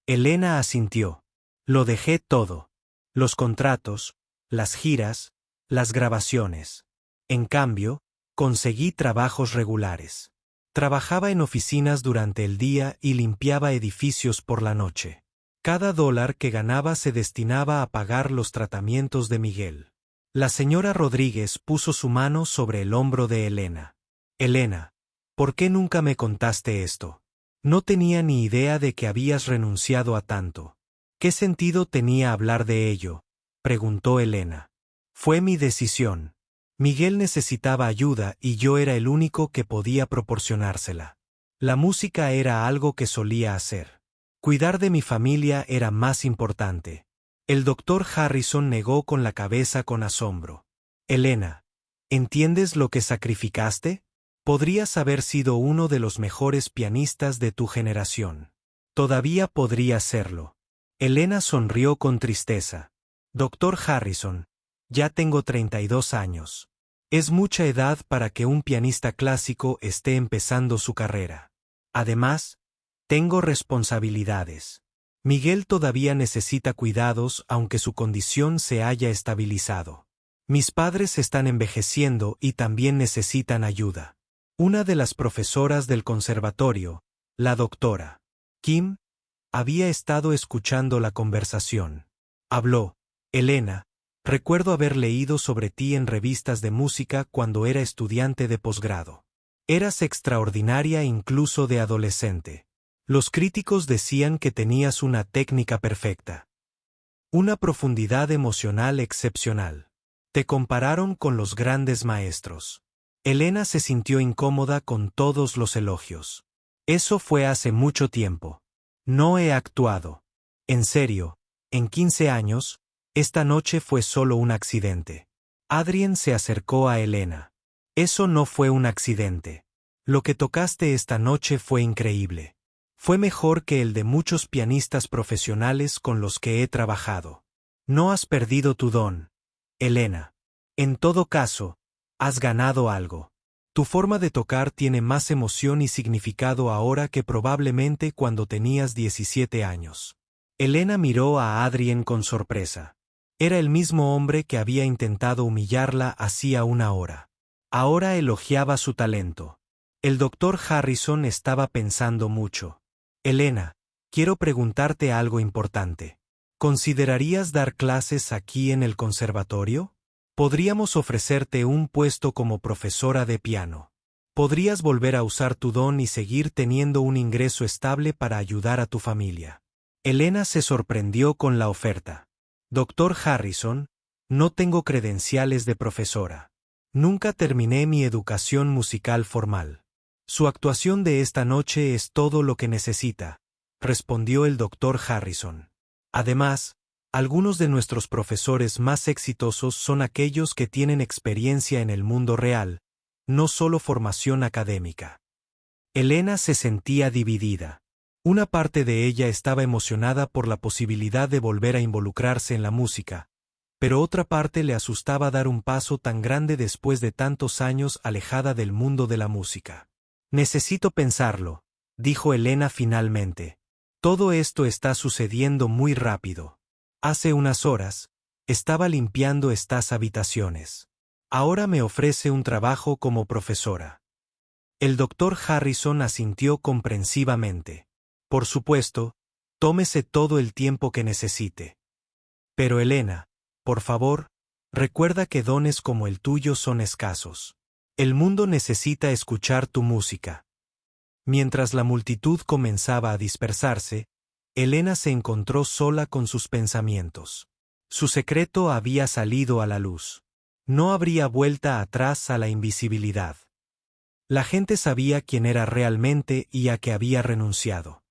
Elena asintió. Lo dejé todo. Los contratos, las giras, las grabaciones. En cambio, conseguí trabajos regulares. Trabajaba en oficinas durante el día y limpiaba edificios por la noche. Cada dólar que ganaba se destinaba a pagar los tratamientos de Miguel. La señora Rodríguez puso su mano sobre el hombro de Elena. Elena, ¿por qué nunca me contaste esto? No tenía ni idea de que habías renunciado a tanto. ¿Qué sentido tenía hablar de ello?, preguntó Elena. Fue mi decisión. Miguel necesitaba ayuda y yo era el único que podía proporcionársela. La música era algo que solía hacer. Cuidar de mi familia era más importante. El doctor Harrison negó con la cabeza con asombro. Elena, ¿entiendes lo que sacrificaste? Podrías haber sido uno de los mejores pianistas de tu generación. Todavía podría serlo. Elena sonrió con tristeza. Doctor Harrison, ya tengo 32 años. Es mucha edad para que un pianista clásico esté empezando su carrera. Además, tengo responsabilidades. Miguel todavía necesita cuidados aunque su condición se haya estabilizado. Mis padres están envejeciendo y también necesitan ayuda. Una de las profesoras del conservatorio, la doctora Kim, había estado escuchando la conversación. Habló. Elena, recuerdo haber leído sobre ti en revistas de música cuando era estudiante de posgrado. Eras extraordinaria incluso de adolescente. Los críticos decían que tenías una técnica perfecta. Una profundidad emocional excepcional. Te compararon con los grandes maestros. Elena se sintió incómoda con todos los elogios. Eso fue hace mucho tiempo. No he actuado. En serio, en 15 años, esta noche fue solo un accidente. Adrien se acercó a Elena. Eso no fue un accidente. Lo que tocaste esta noche fue increíble. Fue mejor que el de muchos pianistas profesionales con los que he trabajado. No has perdido tu don, Elena. En todo caso, has ganado algo. Tu forma de tocar tiene más emoción y significado ahora que probablemente cuando tenías 17 años. Elena miró a Adrien con sorpresa. Era el mismo hombre que había intentado humillarla hacía una hora. Ahora elogiaba su talento. El doctor Harrison estaba pensando mucho. Elena, quiero preguntarte algo importante. ¿Considerarías dar clases aquí en el conservatorio? Podríamos ofrecerte un puesto como profesora de piano. Podrías volver a usar tu don y seguir teniendo un ingreso estable para ayudar a tu familia. Elena se sorprendió con la oferta. Doctor Harrison, no tengo credenciales de profesora. Nunca terminé mi educación musical formal. Su actuación de esta noche es todo lo que necesita, respondió el doctor Harrison. Además, algunos de nuestros profesores más exitosos son aquellos que tienen experiencia en el mundo real, no solo formación académica. Elena se sentía dividida. Una parte de ella estaba emocionada por la posibilidad de volver a involucrarse en la música, pero otra parte le asustaba dar un paso tan grande después de tantos años alejada del mundo de la música. Necesito pensarlo, dijo Elena finalmente. Todo esto está sucediendo muy rápido. Hace unas horas, estaba limpiando estas habitaciones. Ahora me ofrece un trabajo como profesora. El doctor Harrison asintió comprensivamente. Por supuesto, tómese todo el tiempo que necesite. Pero Elena, por favor, recuerda que dones como el tuyo son escasos. El mundo necesita escuchar tu música. Mientras la multitud comenzaba a dispersarse, Elena se encontró sola con sus pensamientos. Su secreto había salido a la luz. No habría vuelta atrás a la invisibilidad. La gente sabía quién era realmente y a qué había renunciado.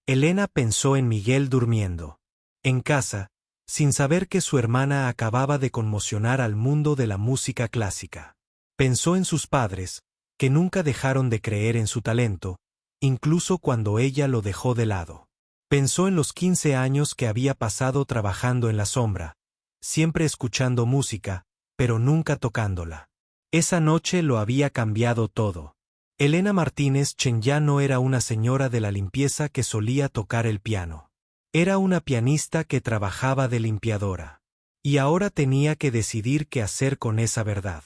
Elena pensó en Miguel durmiendo en casa, sin saber que su hermana acababa de conmocionar al mundo de la música clásica. Pensó en sus padres, que nunca dejaron de creer en su talento, incluso cuando ella lo dejó de lado. Pensó en los 15 años que había pasado trabajando en la sombra, siempre escuchando música, pero nunca tocándola. Esa noche lo había cambiado todo. Elena Martínez Chen ya no era una señora de la limpieza que solía tocar el piano. Era una pianista que trabajaba de limpiadora. Y ahora tenía que decidir qué hacer con esa verdad.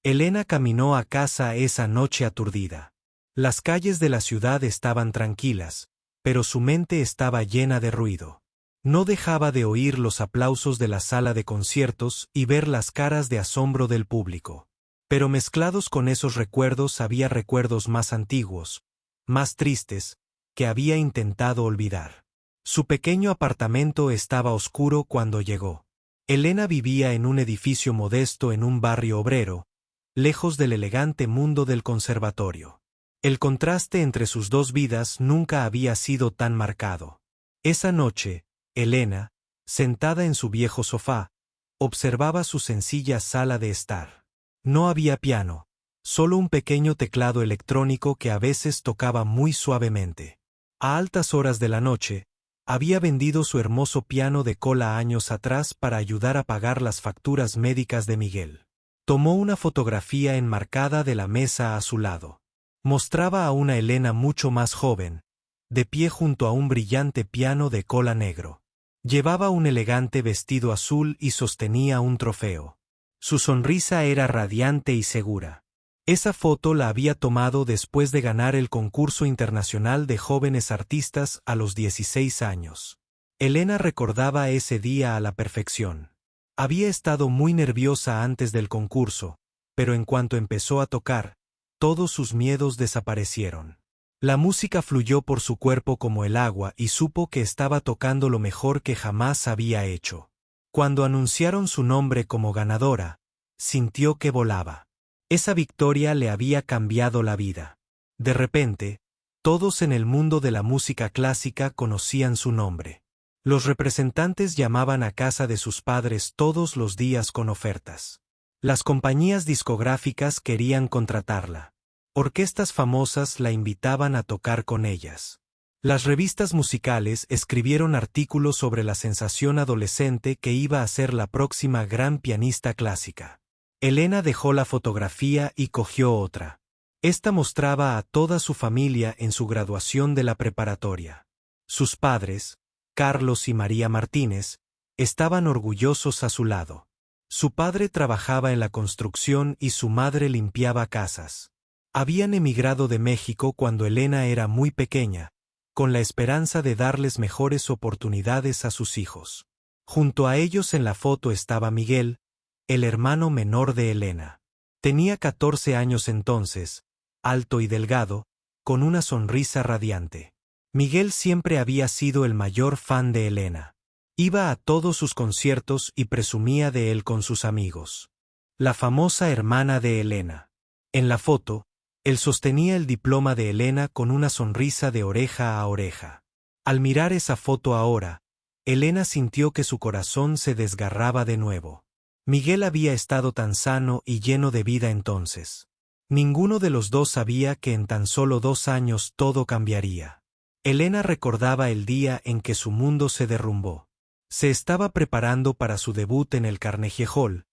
Elena caminó a casa esa noche aturdida. Las calles de la ciudad estaban tranquilas, pero su mente estaba llena de ruido. No dejaba de oír los aplausos de la sala de conciertos y ver las caras de asombro del público. Pero mezclados con esos recuerdos había recuerdos más antiguos, más tristes, que había intentado olvidar. Su pequeño apartamento estaba oscuro cuando llegó. Elena vivía en un edificio modesto en un barrio obrero, lejos del elegante mundo del conservatorio. El contraste entre sus dos vidas nunca había sido tan marcado. Esa noche, Elena, sentada en su viejo sofá, observaba su sencilla sala de estar. No había piano, solo un pequeño teclado electrónico que a veces tocaba muy suavemente. A altas horas de la noche, había vendido su hermoso piano de cola años atrás para ayudar a pagar las facturas médicas de Miguel. Tomó una fotografía enmarcada de la mesa a su lado. Mostraba a una Elena mucho más joven, de pie junto a un brillante piano de cola negro. Llevaba un elegante vestido azul y sostenía un trofeo. Su sonrisa era radiante y segura. Esa foto la había tomado después de ganar el concurso internacional de jóvenes artistas a los 16 años. Elena recordaba ese día a la perfección. Había estado muy nerviosa antes del concurso, pero en cuanto empezó a tocar, todos sus miedos desaparecieron. La música fluyó por su cuerpo como el agua y supo que estaba tocando lo mejor que jamás había hecho. Cuando anunciaron su nombre como ganadora, sintió que volaba. Esa victoria le había cambiado la vida. De repente, todos en el mundo de la música clásica conocían su nombre. Los representantes llamaban a casa de sus padres todos los días con ofertas. Las compañías discográficas querían contratarla. Orquestas famosas la invitaban a tocar con ellas. Las revistas musicales escribieron artículos sobre la sensación adolescente que iba a ser la próxima gran pianista clásica. Elena dejó la fotografía y cogió otra. Esta mostraba a toda su familia en su graduación de la preparatoria. Sus padres, Carlos y María Martínez, estaban orgullosos a su lado. Su padre trabajaba en la construcción y su madre limpiaba casas. Habían emigrado de México cuando Elena era muy pequeña, con la esperanza de darles mejores oportunidades a sus hijos. Junto a ellos en la foto estaba Miguel, el hermano menor de Elena. Tenía 14 años entonces, alto y delgado, con una sonrisa radiante. Miguel siempre había sido el mayor fan de Elena. Iba a todos sus conciertos y presumía de él con sus amigos. La famosa hermana de Elena. En la foto, él sostenía el diploma de Elena con una sonrisa de oreja a oreja. Al mirar esa foto ahora, Elena sintió que su corazón se desgarraba de nuevo. Miguel había estado tan sano y lleno de vida entonces. Ninguno de los dos sabía que en tan solo 2 años todo cambiaría. Elena recordaba el día en que su mundo se derrumbó. Se estaba preparando para su debut en el Carnegie Hall,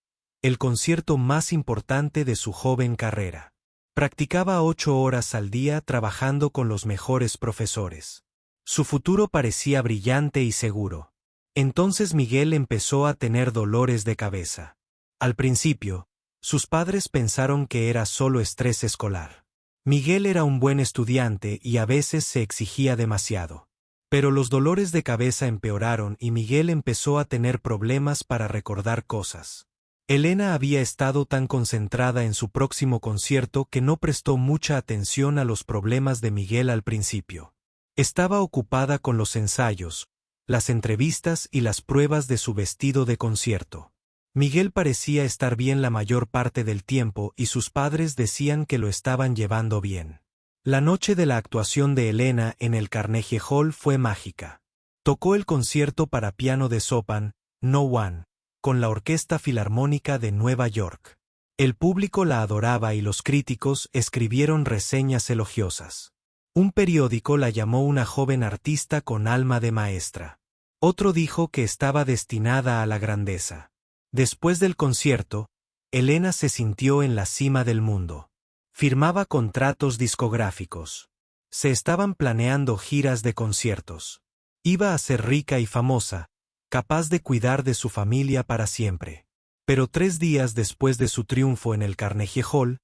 el concierto más importante de su joven carrera. Practicaba 8 horas al día trabajando con los mejores profesores. Su futuro parecía brillante y seguro. Entonces Miguel empezó a tener dolores de cabeza. Al principio, sus padres pensaron que era solo estrés escolar. Miguel era un buen estudiante y a veces se exigía demasiado. Pero los dolores de cabeza empeoraron y Miguel empezó a tener problemas para recordar cosas. Elena había estado tan concentrada en su próximo concierto que no prestó mucha atención a los problemas de Miguel al principio. Estaba ocupada con los ensayos, las entrevistas y las pruebas de su vestido de concierto. Miguel parecía estar bien la mayor parte del tiempo y sus padres decían que lo estaban llevando bien. La noche de la actuación de Elena en el Carnegie Hall fue mágica. Tocó el concierto para piano de Chopin, No. 1, con la Orquesta Filarmónica de Nueva York. El público la adoraba y los críticos escribieron reseñas elogiosas. Un periódico la llamó una joven artista con alma de maestra. Otro dijo que estaba destinada a la grandeza. Después del concierto, Elena se sintió en la cima del mundo. Firmaba contratos discográficos. Se estaban planeando giras de conciertos. Iba a ser rica y famosa, capaz de cuidar de su familia para siempre. Pero 3 días después de su triunfo en el Carnegie Hall,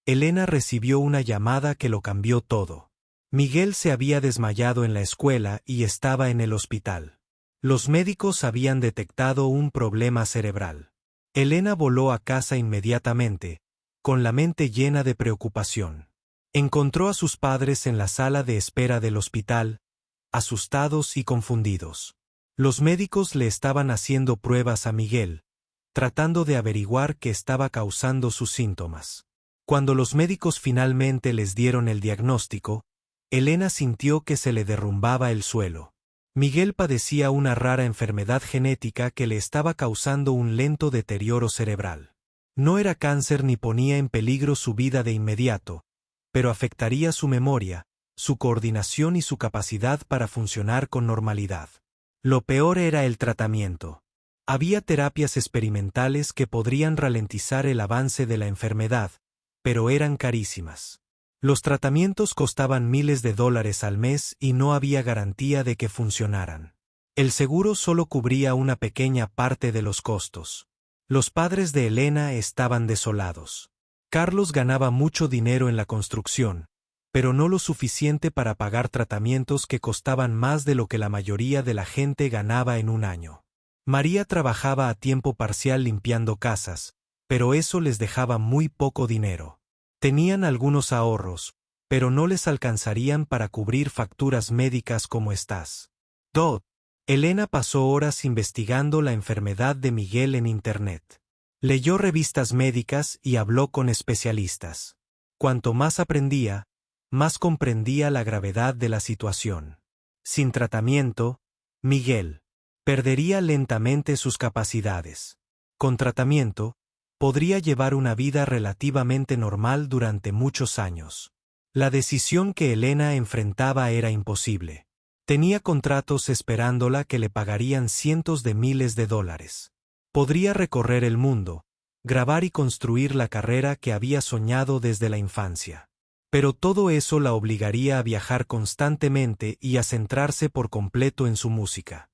Elena recibió una llamada que lo cambió todo. Miguel se había desmayado en la escuela y estaba en el hospital. Los médicos habían detectado un problema cerebral. Elena voló a casa inmediatamente, con la mente llena de preocupación. Encontró a sus padres en la sala de espera del hospital, asustados y confundidos. Los médicos le estaban haciendo pruebas a Miguel, tratando de averiguar qué estaba causando sus síntomas. Cuando los médicos finalmente les dieron el diagnóstico, Elena sintió que se le derrumbaba el suelo. Miguel padecía una rara enfermedad genética que le estaba causando un lento deterioro cerebral. No era cáncer ni ponía en peligro su vida de inmediato, pero afectaría su memoria, su coordinación y su capacidad para funcionar con normalidad. Lo peor era el tratamiento. Había terapias experimentales que podrían ralentizar el avance de la enfermedad, pero eran carísimas. Los tratamientos costaban miles de dólares al mes y no había garantía de que funcionaran. El seguro solo cubría una pequeña parte de los costos. Los padres de Elena estaban desolados. Carlos ganaba mucho dinero en la construcción, pero no lo suficiente para pagar tratamientos que costaban más de lo que la mayoría de la gente ganaba en un año. María trabajaba a tiempo parcial limpiando casas, pero eso les dejaba muy poco dinero. Tenían algunos ahorros, pero no les alcanzarían para cubrir facturas médicas como estas. Elena pasó horas investigando la enfermedad de Miguel en Internet. Leyó revistas médicas y habló con especialistas. Cuanto más aprendía, más comprendía la gravedad de la situación. Sin tratamiento, Miguel perdería lentamente sus capacidades. Con tratamiento, podría llevar una vida relativamente normal durante muchos años. La decisión que Elena enfrentaba era imposible. Tenía contratos esperándola que le pagarían cientos de miles de dólares. Podría recorrer el mundo, grabar y construir la carrera que había soñado desde la infancia. Pero todo eso la obligaría a viajar constantemente y a centrarse por completo en su música.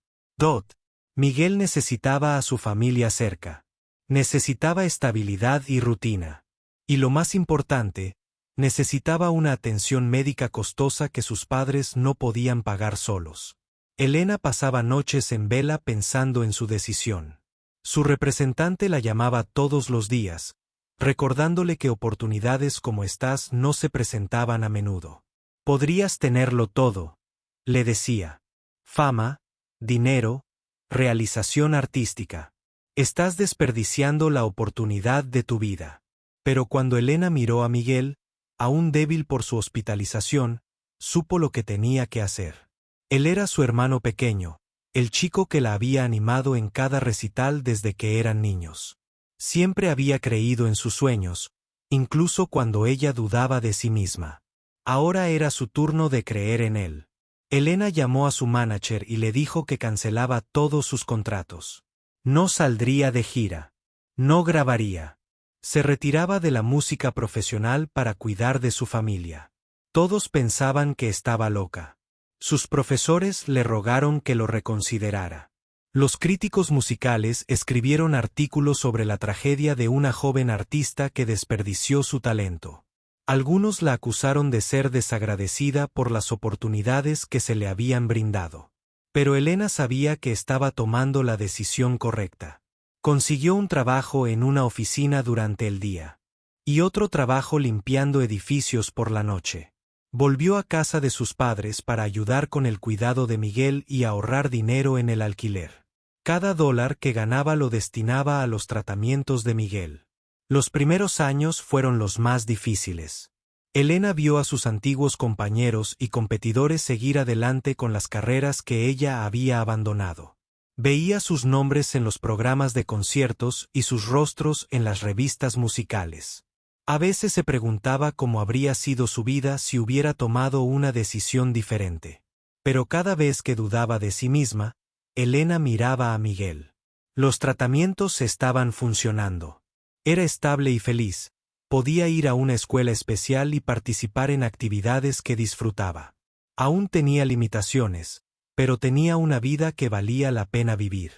Miguel necesitaba a su familia cerca. Necesitaba estabilidad y rutina. Y lo más importante, necesitaba una atención médica costosa que sus padres no podían pagar solos. Elena pasaba noches en vela pensando en su decisión. Su representante la llamaba todos los días, recordándole que oportunidades como estas no se presentaban a menudo. Podrías tenerlo todo, le decía. Fama, dinero, realización artística. Estás desperdiciando la oportunidad de tu vida. Pero cuando Elena miró a Miguel, aún débil por su hospitalización, supo lo que tenía que hacer. Él era su hermano pequeño, el chico que la había animado en cada recital desde que eran niños. Siempre había creído en sus sueños, incluso cuando ella dudaba de sí misma. Ahora era su turno de creer en él. Elena llamó a su manager y le dijo que cancelaba todos sus contratos. No saldría de gira. No grabaría. Se retiraba de la música profesional para cuidar de su familia. Todos pensaban que estaba loca. Sus profesores le rogaron que lo reconsiderara. Los críticos musicales escribieron artículos sobre la tragedia de una joven artista que desperdició su talento. Algunos la acusaron de ser desagradecida por las oportunidades que se le habían brindado. Pero Elena sabía que estaba tomando la decisión correcta. Consiguió un trabajo en una oficina durante el día. Y otro trabajo limpiando edificios por la noche. Volvió a casa de sus padres para ayudar con el cuidado de Miguel y ahorrar dinero en el alquiler. Cada dólar que ganaba lo destinaba a los tratamientos de Miguel. Los primeros años fueron los más difíciles. Elena vio a sus antiguos compañeros y competidores seguir adelante con las carreras que ella había abandonado. Veía sus nombres en los programas de conciertos y sus rostros en las revistas musicales. A veces se preguntaba cómo habría sido su vida si hubiera tomado una decisión diferente. Pero cada vez que dudaba de sí misma, Elena miraba a Miguel. Los tratamientos estaban funcionando. Era estable y feliz, podía ir a una escuela especial y participar en actividades que disfrutaba. Aún tenía limitaciones, pero tenía una vida que valía la pena vivir.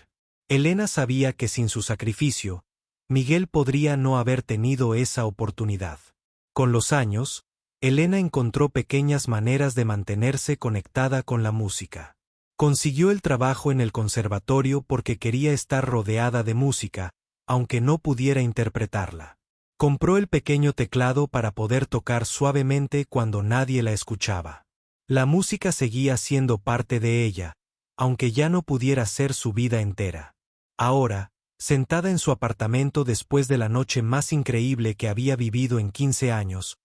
Elena sabía que sin su sacrificio, Miguel podría no haber tenido esa oportunidad. Con los años, Elena encontró pequeñas maneras de mantenerse conectada con la música. Consiguió el trabajo en el conservatorio porque quería estar rodeada de música, aunque no pudiera interpretarla. Compró el pequeño teclado para poder tocar suavemente cuando nadie la escuchaba. La música seguía siendo parte de ella, aunque ya no pudiera ser su vida entera. Ahora, sentada en su apartamento después de la noche más increíble que había vivido en 15 años,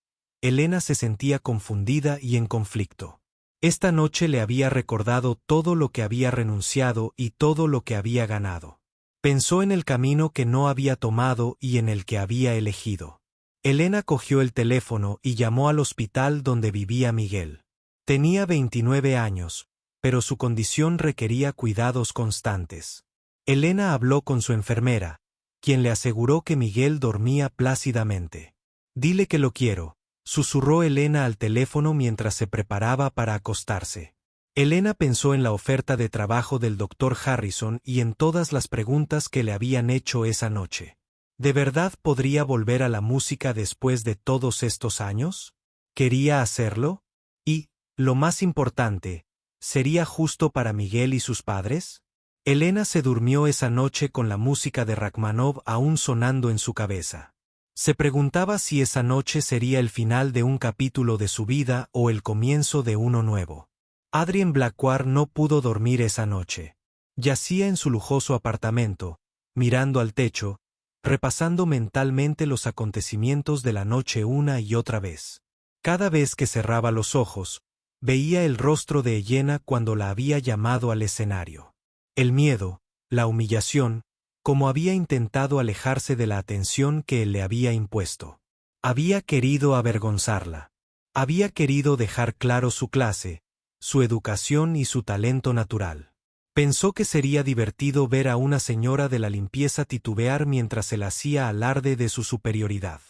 Elena se sentía confundida y en conflicto. Esta noche le había recordado todo lo que había renunciado y todo lo que había ganado. Pensó en el camino que no había tomado y en el que había elegido. Elena cogió el teléfono y llamó al hospital donde vivía Miguel. Tenía 29 años, pero su condición requería cuidados constantes. Elena habló con su enfermera, quien le aseguró que Miguel dormía plácidamente. «Dile que lo quiero», susurró Elena al teléfono mientras se preparaba para acostarse. Elena pensó en la oferta de trabajo del Dr. Harrison y en todas las preguntas que le habían hecho esa noche. ¿De verdad podría volver a la música después de todos estos años? ¿Quería hacerlo? Y, lo más importante, ¿sería justo para Miguel y sus padres? Elena se durmió esa noche con la música de Rachmaninoff aún sonando en su cabeza. Se preguntaba si esa noche sería el final de un capítulo de su vida o el comienzo de uno nuevo. Adrien Blaquard no pudo dormir esa noche. Yacía en su lujoso apartamento, mirando al techo, repasando mentalmente los acontecimientos de la noche una y otra vez. Cada vez que cerraba los ojos, veía el rostro de Elena cuando la había llamado al escenario. El miedo, la humillación, como había intentado alejarse de la atención que él le había impuesto. Había querido avergonzarla. Había querido dejar claro su clase, su educación y su talento natural. Pensó que sería divertido ver a una señora de la limpieza titubear mientras él hacía alarde de su superioridad.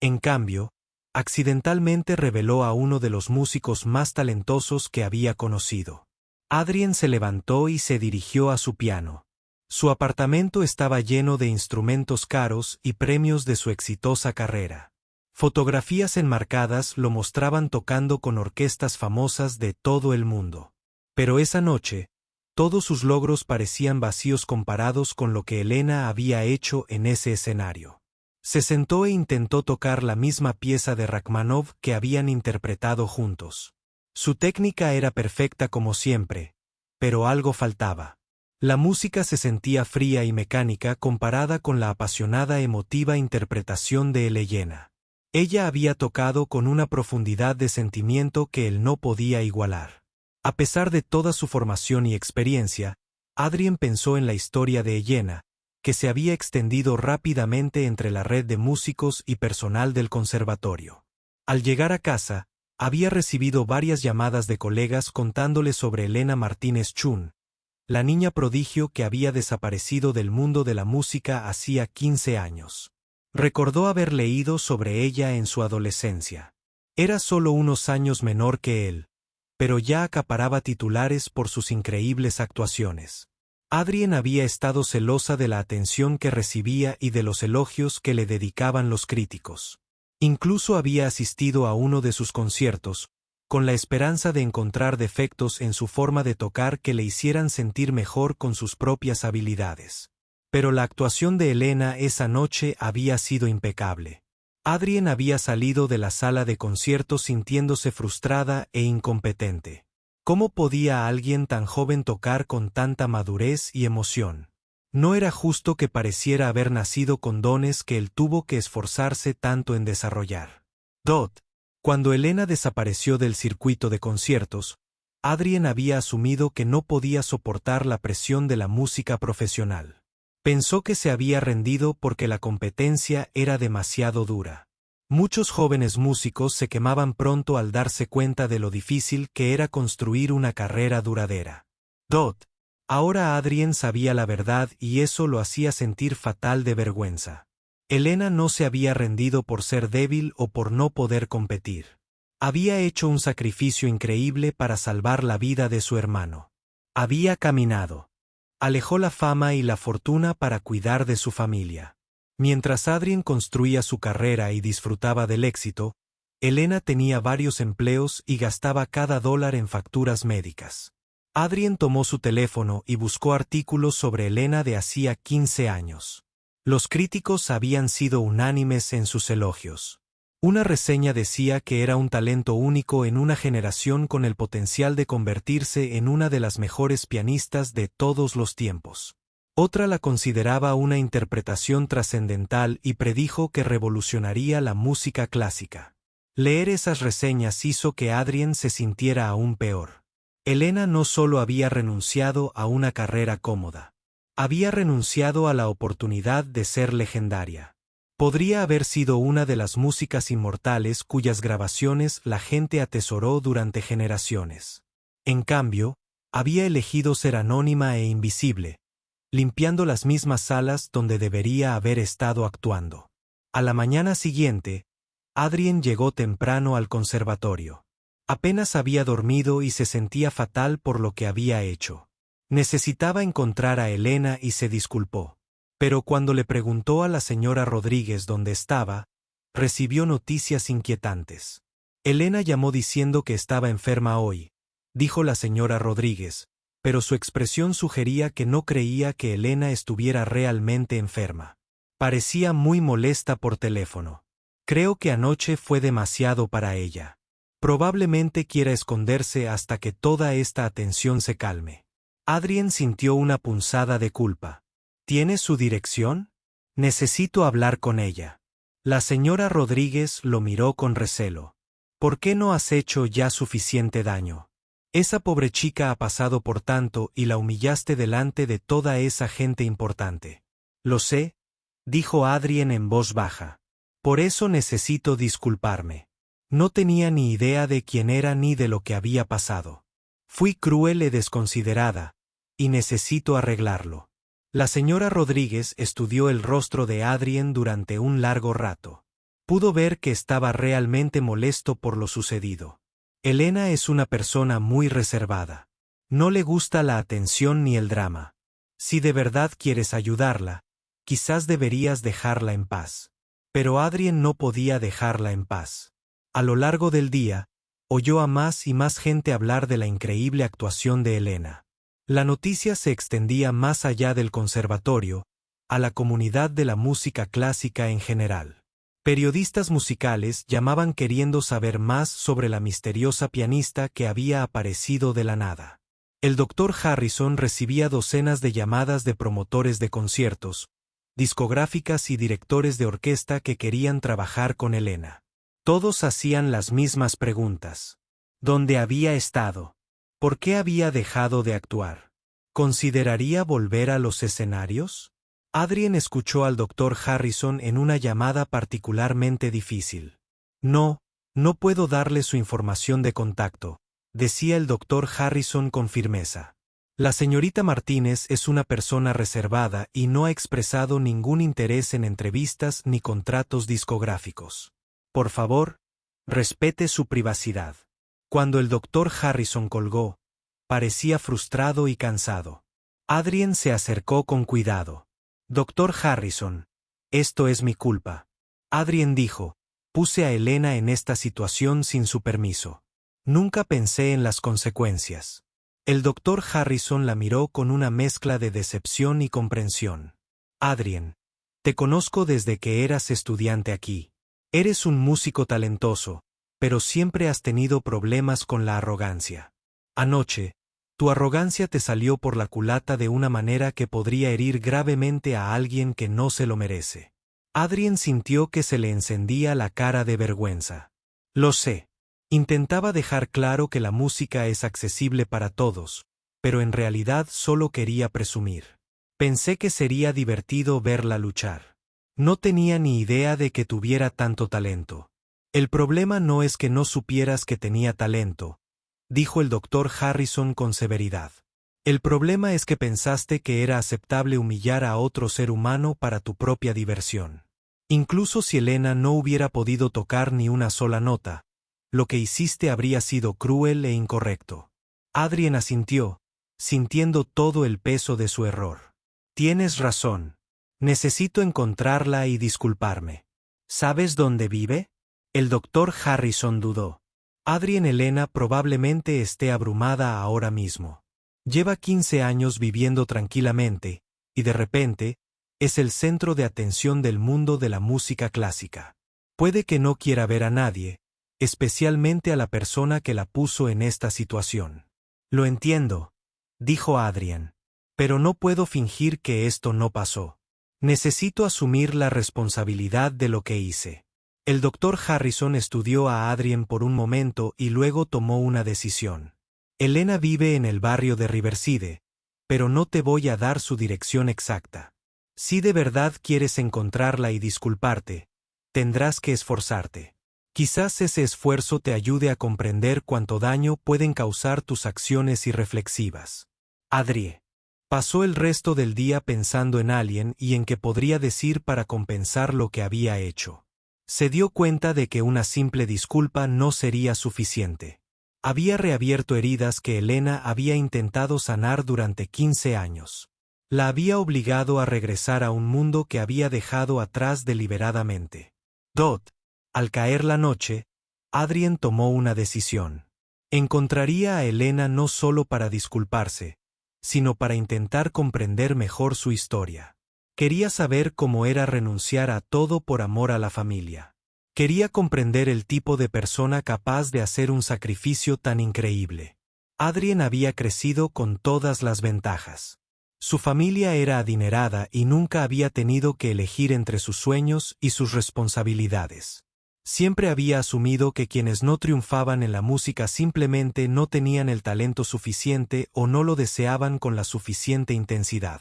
En cambio, accidentalmente reveló a uno de los músicos más talentosos que había conocido. Adrien se levantó y se dirigió a su piano. Su apartamento estaba lleno de instrumentos caros y premios de su exitosa carrera. Fotografías enmarcadas lo mostraban tocando con orquestas famosas de todo el mundo. Pero esa noche, todos sus logros parecían vacíos comparados con lo que Elena había hecho en ese escenario. Se sentó e intentó tocar la misma pieza de Rachmaninoff que habían interpretado juntos. Su técnica era perfecta como siempre, pero algo faltaba. La música se sentía fría y mecánica comparada con la apasionada emotiva interpretación de Elena. Ella había tocado con una profundidad de sentimiento que él no podía igualar. A pesar de toda su formación y experiencia, Adrien pensó en la historia de Elena, que se había extendido rápidamente entre la red de músicos y personal del conservatorio. Al llegar a casa, había recibido varias llamadas de colegas contándole sobre Elena Martínez Chun, la niña prodigio que había desaparecido del mundo de la música hacía 15 años. Recordó haber leído sobre ella en su adolescencia. Era solo unos años menor que él, pero ya acaparaba titulares por sus increíbles actuaciones. Adrien había estado celosa de la atención que recibía y de los elogios que le dedicaban los críticos. Incluso había asistido a uno de sus conciertos, con la esperanza de encontrar defectos en su forma de tocar que le hicieran sentir mejor con sus propias habilidades. Pero la actuación de Elena esa noche había sido impecable. Adrien había salido de la sala de conciertos sintiéndose frustrada e incompetente. ¿Cómo podía alguien tan joven tocar con tanta madurez y emoción? No era justo que pareciera haber nacido con dones que él tuvo que esforzarse tanto en desarrollar. Cuando Elena desapareció del circuito de conciertos, Adrien había asumido que no podía soportar la presión de la música profesional. Pensó que se había rendido porque la competencia era demasiado dura. Muchos jóvenes músicos se quemaban pronto al darse cuenta de lo difícil que era construir una carrera duradera. Ahora Adrien sabía la verdad y eso lo hacía sentir fatal de vergüenza. Elena no se había rendido por ser débil o por no poder competir. Había hecho un sacrificio increíble para salvar la vida de su hermano. Había caminado. Alejó la fama y la fortuna para cuidar de su familia. Mientras Adrien construía su carrera y disfrutaba del éxito, Elena tenía varios empleos y gastaba cada dólar en facturas médicas. Adrien tomó su teléfono y buscó artículos sobre Elena de hacía 15 años. Los críticos habían sido unánimes en sus elogios. Una reseña decía que era un talento único en una generación con el potencial de convertirse en una de las mejores pianistas de todos los tiempos. Otra la consideraba una interpretación trascendental y predijo que revolucionaría la música clásica. Leer esas reseñas hizo que Adrien se sintiera aún peor. Elena no solo había renunciado a una carrera cómoda. Había renunciado a la oportunidad de ser legendaria. Podría haber sido una de las músicas inmortales cuyas grabaciones la gente atesoró durante generaciones. En cambio, había elegido ser anónima e invisible, limpiando las mismas salas donde debería haber estado actuando. A la mañana siguiente, Adrien llegó temprano al conservatorio. Apenas había dormido y se sentía fatal por lo que había hecho. Necesitaba encontrar a Elena y se disculpó. Pero cuando le preguntó a la señora Rodríguez dónde estaba, recibió noticias inquietantes. Elena llamó diciendo que estaba enferma hoy, dijo la señora Rodríguez, pero su expresión sugería que no creía que Elena estuviera realmente enferma. Parecía muy molesta por teléfono. Creo que anoche fue demasiado para ella. Probablemente quiera esconderse hasta que toda esta atención se calme. Adrien sintió una punzada de culpa. ¿Tiene su dirección? Necesito hablar con ella. La señora Rodríguez lo miró con recelo. ¿Por qué no has hecho ya suficiente daño? Esa pobre chica ha pasado por tanto y la humillaste delante de toda esa gente importante. Lo sé, dijo Adrien en voz baja. Por eso necesito disculparme. No tenía ni idea de quién era ni de lo que había pasado. Fui cruel y desconsiderada, y necesito arreglarlo. La señora Rodríguez estudió el rostro de Adrien durante un largo rato. Pudo ver que estaba realmente molesto por lo sucedido. Elena es una persona muy reservada. No le gusta la atención ni el drama. Si de verdad quieres ayudarla, quizás deberías dejarla en paz. Pero Adrien no podía dejarla en paz. A lo largo del día, oyó a más y más gente hablar de la increíble actuación de Elena. La noticia se extendía más allá del conservatorio, a la comunidad de la música clásica en general. Periodistas musicales llamaban queriendo saber más sobre la misteriosa pianista que había aparecido de la nada. El Dr. Harrison recibía docenas de llamadas de promotores de conciertos, discográficas y directores de orquesta que querían trabajar con Elena. Todos hacían las mismas preguntas. ¿Dónde había estado? ¿Por qué había dejado de actuar? ¿Consideraría volver a los escenarios? Adrien escuchó al Dr. Harrison en una llamada particularmente difícil. No puedo darle su información de contacto, decía el Dr. Harrison con firmeza. La señorita Martínez es una persona reservada y no ha expresado ningún interés en entrevistas ni contratos discográficos. Por favor, respete su privacidad. Cuando el Dr. Harrison colgó, parecía frustrado y cansado. Adrien se acercó con cuidado. Dr. Harrison, esto es mi culpa. Adrien dijo, Puse a Elena en esta situación sin su permiso. Nunca pensé en las consecuencias. El doctor Harrison la miró con una mezcla de decepción y comprensión. Adrien, te conozco desde que eras estudiante aquí. Eres un músico talentoso, pero siempre has tenido problemas con la arrogancia. Anoche, tu arrogancia te salió por la culata de una manera que podría herir gravemente a alguien que no se lo merece. Adrien sintió que se le encendía la cara de vergüenza. Lo sé. Intentaba dejar claro que la música es accesible para todos, pero en realidad solo quería presumir. Pensé que sería divertido verla luchar. No tenía ni idea de que tuviera tanto talento. El problema no es que no supieras que tenía talento, dijo el doctor Harrison con severidad. El problema es que pensaste que era aceptable humillar a otro ser humano para tu propia diversión. Incluso si Elena no hubiera podido tocar ni una sola nota, lo que hiciste habría sido cruel e incorrecto. Adrien asintió, sintiendo todo el peso de su error. Tienes razón. Necesito encontrarla y disculparme. ¿Sabes dónde vive? El doctor Harrison dudó. Adrien Elena probablemente esté abrumada ahora mismo. Lleva 15 años viviendo tranquilamente, y de repente, es el centro de atención del mundo de la música clásica. Puede que no quiera ver a nadie, especialmente a la persona que la puso en esta situación. Lo entiendo, dijo Adrien, pero no puedo fingir que esto no pasó. Necesito asumir la responsabilidad de lo que hice. El doctor Harrison estudió a Adrien por un momento y luego tomó una decisión. Elena vive en el barrio de Riverside, pero no te voy a dar su dirección exacta. Si de verdad quieres encontrarla y disculparte, tendrás que esforzarte. Quizás ese esfuerzo te ayude a comprender cuánto daño pueden causar tus acciones irreflexivas. Adrien pasó el resto del día pensando en alguien y en qué podría decir para compensar lo que había hecho. Se dio cuenta de que una simple disculpa no sería suficiente. Había reabierto heridas que Elena había intentado sanar durante 15 años. La había obligado a regresar a un mundo que había dejado atrás deliberadamente. Al caer la noche, Adrien tomó una decisión. Encontraría a Elena no solo para disculparse, sino para intentar comprender mejor su historia. Quería saber cómo era renunciar a todo por amor a la familia. Quería comprender el tipo de persona capaz de hacer un sacrificio tan increíble. Adrien había crecido con todas las ventajas. Su familia era adinerada y nunca había tenido que elegir entre sus sueños y sus responsabilidades. Siempre había asumido que quienes no triunfaban en la música simplemente no tenían el talento suficiente o no lo deseaban con la suficiente intensidad.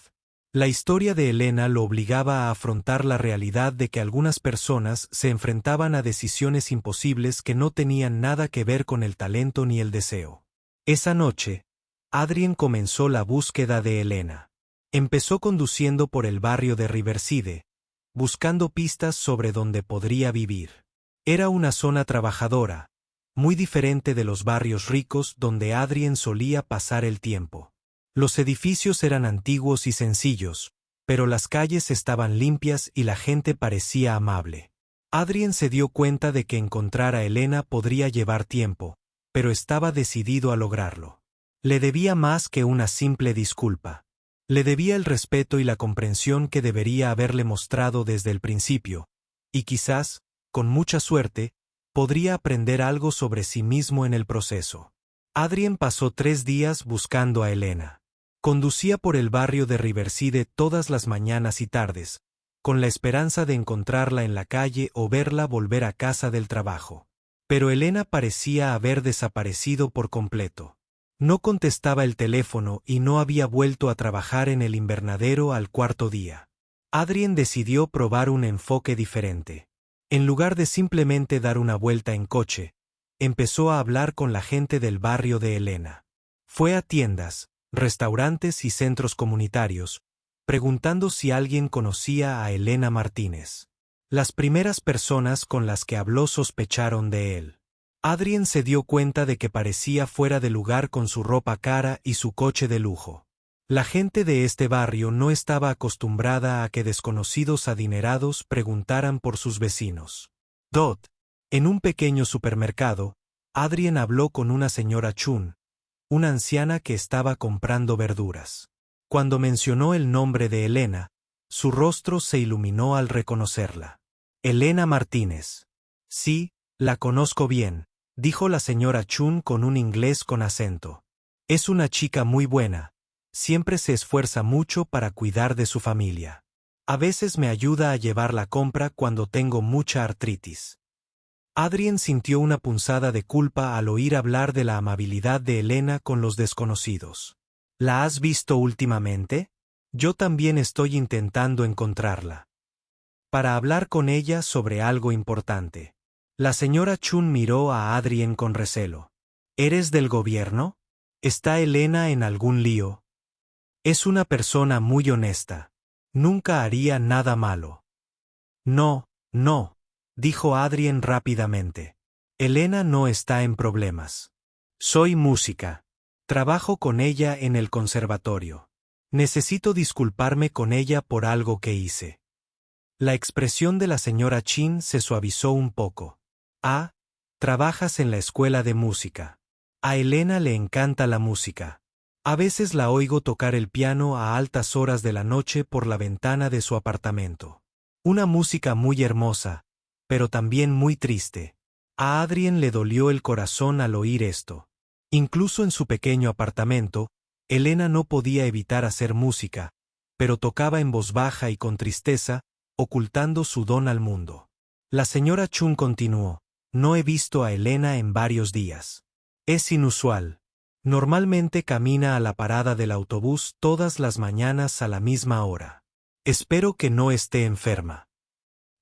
La historia de Elena lo obligaba a afrontar la realidad de que algunas personas se enfrentaban a decisiones imposibles que no tenían nada que ver con el talento ni el deseo. Esa noche, Adrien comenzó la búsqueda de Elena. Empezó conduciendo por el barrio de Riverside, buscando pistas sobre dónde podría vivir. Era una zona trabajadora, muy diferente de los barrios ricos donde Adrien solía pasar el tiempo. Los edificios eran antiguos y sencillos, pero las calles estaban limpias y la gente parecía amable. Adrien se dio cuenta de que encontrar a Elena podría llevar tiempo, pero estaba decidido a lograrlo. Le debía más que una simple disculpa. Le debía el respeto y la comprensión que debería haberle mostrado desde el principio, y quizás, con mucha suerte, podría aprender algo sobre sí mismo en el proceso. Adrien pasó 3 días buscando a Elena. Conducía por el barrio de Riverside todas las mañanas y tardes, con la esperanza de encontrarla en la calle o verla volver a casa del trabajo. Pero Elena parecía haber desaparecido por completo. No contestaba el teléfono y no había vuelto a trabajar en el invernadero al 4.º día. Adrien decidió probar un enfoque diferente. En lugar de simplemente dar una vuelta en coche, empezó a hablar con la gente del barrio de Elena. Fue a tiendas, restaurantes y centros comunitarios, preguntando si alguien conocía a Elena Martínez. Las primeras personas con las que habló sospecharon de él. Adrien se dio cuenta de que parecía fuera de lugar con su ropa cara y su coche de lujo. La gente de este barrio no estaba acostumbrada a que desconocidos adinerados preguntaran por sus vecinos. En un pequeño supermercado, Adrien habló con una señora Chun, una anciana que estaba comprando verduras. Cuando mencionó el nombre de Elena, su rostro se iluminó al reconocerla. Elena Martínez. Sí, la conozco bien, dijo la señora Chun con un inglés con acento. Es una chica muy buena. Siempre se esfuerza mucho para cuidar de su familia. A veces me ayuda a llevar la compra cuando tengo mucha artritis. Adrien sintió una punzada de culpa al oír hablar de la amabilidad de Elena con los desconocidos. ¿La has visto últimamente? Yo también estoy intentando encontrarla. Para hablar con ella sobre algo importante. La señora Chun miró a Adrien con recelo. ¿Eres del gobierno? ¿Está Elena en algún lío? Es una persona muy honesta. Nunca haría nada malo. No, no, dijo Adrien rápidamente. Elena no está en problemas. Soy música. Trabajo con ella en el conservatorio. Necesito disculparme con ella por algo que hice. La expresión de la señora Chin se suavizó un poco. Ah, trabajas en la escuela de música. A Elena le encanta la música. A veces la oigo tocar el piano a altas horas de la noche por la ventana de su apartamento. Una música muy hermosa, pero también muy triste. A Adrien le dolió el corazón al oír esto. Incluso en su pequeño apartamento, Elena no podía evitar hacer música, pero tocaba en voz baja y con tristeza, ocultando su don al mundo. La señora Chun continuó. No he visto a Elena en varios días. Es inusual. Normalmente camina a la parada del autobús todas las mañanas a la misma hora. Espero que no esté enferma.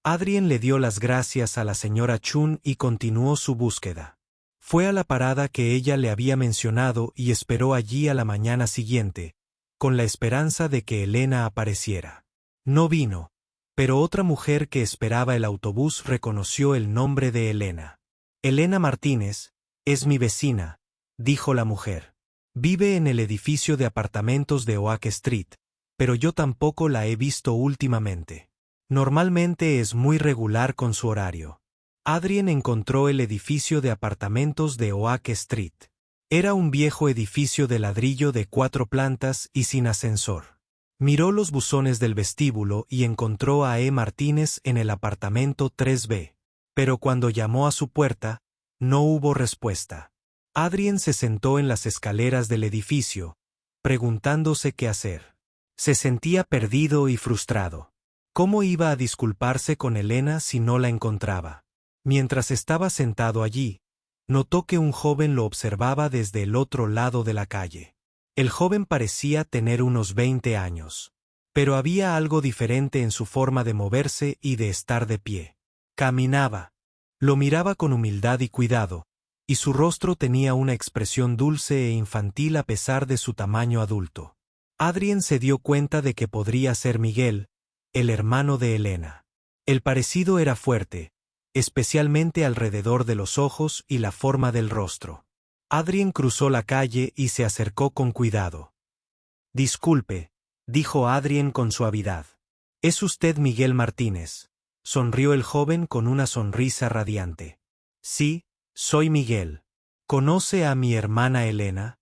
Adrien le dio las gracias a la señora Chun y continuó su búsqueda. Fue a la parada que ella le había mencionado y esperó allí a la mañana siguiente, con la esperanza de que Elena apareciera. No vino, pero otra mujer que esperaba el autobús reconoció el nombre de Elena. Elena Martínez, es mi vecina, dijo la mujer. Vive en el edificio de apartamentos de Oak Street, pero yo tampoco la he visto últimamente. Normalmente es muy regular con su horario. Adrien encontró el edificio de apartamentos de Oak Street. Era un viejo edificio de ladrillo de 4 plantas y sin ascensor. Miró los buzones del vestíbulo y encontró a E. Martínez en el apartamento 3B. Pero cuando llamó a su puerta, no hubo respuesta. Adrien se sentó en las escaleras del edificio, preguntándose qué hacer. Se sentía perdido y frustrado. ¿Cómo iba a disculparse con Elena si no la encontraba? Mientras estaba sentado allí, notó que un joven lo observaba desde el otro lado de la calle. El joven parecía tener unos 20 años. Pero había algo diferente en su forma de moverse y de estar de pie. Caminaba. Lo miraba con humildad y cuidado, y su rostro tenía una expresión dulce e infantil a pesar de su tamaño adulto. Adrien se dio cuenta de que podría ser Miguel, el hermano de Elena. El parecido era fuerte, especialmente alrededor de los ojos y la forma del rostro. Adrien cruzó la calle y se acercó con cuidado. Disculpe, dijo Adrien con suavidad. ¿Es usted Miguel Martínez? Sonrió el joven con una sonrisa radiante. Sí, soy Miguel. ¿Conoce a mi hermana Elena?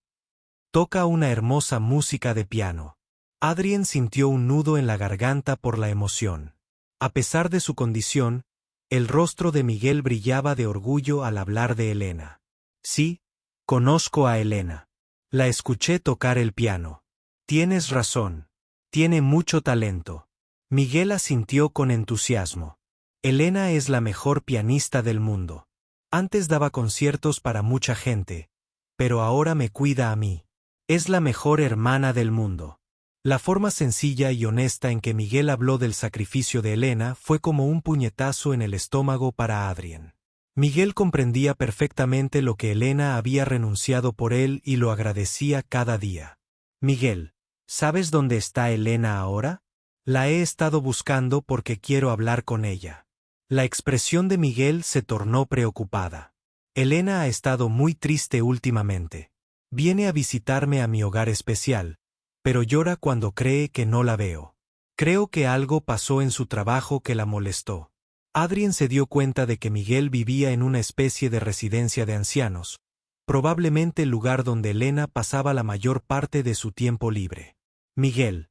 Toca una hermosa música de piano. Adrien sintió un nudo en la garganta por la emoción. A pesar de su condición, el rostro de Miguel brillaba de orgullo al hablar de Elena. Sí, conozco a Elena. La escuché tocar el piano. Tienes razón. Tiene mucho talento. Miguel asintió con entusiasmo. Elena es la mejor pianista del mundo. Antes daba conciertos para mucha gente, pero ahora me cuida a mí. Es la mejor hermana del mundo. La forma sencilla y honesta en que Miguel habló del sacrificio de Elena fue como un puñetazo en el estómago para Adrien. Miguel comprendía perfectamente lo que Elena había renunciado por él y lo agradecía cada día. Miguel, ¿sabes dónde está Elena ahora? La he estado buscando porque quiero hablar con ella. La expresión de Miguel se tornó preocupada. Elena ha estado muy triste últimamente. Viene a visitarme a mi hogar especial, pero llora cuando cree que no la veo. Creo que algo pasó en su trabajo que la molestó. Adrien se dio cuenta de que Miguel vivía en una especie de residencia de ancianos, probablemente el lugar donde Elena pasaba la mayor parte de su tiempo libre. Miguel,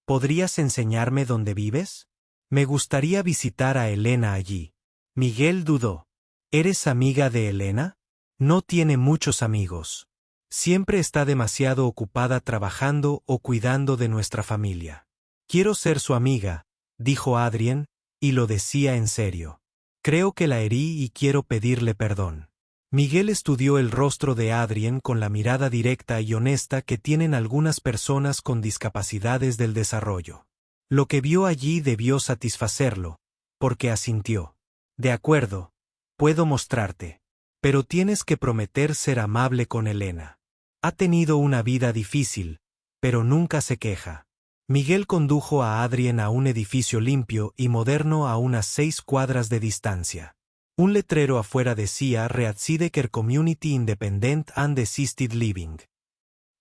¿podrías enseñarme dónde vives? Me gustaría visitar a Elena allí. Miguel dudó. ¿Eres amiga de Elena? No tiene muchos amigos. Siempre está demasiado ocupada trabajando o cuidando de nuestra familia. Quiero ser su amiga, dijo Adrien, y lo decía en serio. Creo que la herí y quiero pedirle perdón. Miguel estudió el rostro de Adrien con la mirada directa y honesta que tienen algunas personas con discapacidades del desarrollo. Lo que vio allí debió satisfacerlo, porque asintió. De acuerdo, puedo mostrarte. Pero tienes que prometer ser amable con Elena. Ha tenido una vida difícil, pero nunca se queja. Miguel condujo a Adrien a un edificio limpio y moderno a unas 6 cuadras de distancia. Un letrero afuera decía Readsideker Community Independent and Assisted Living.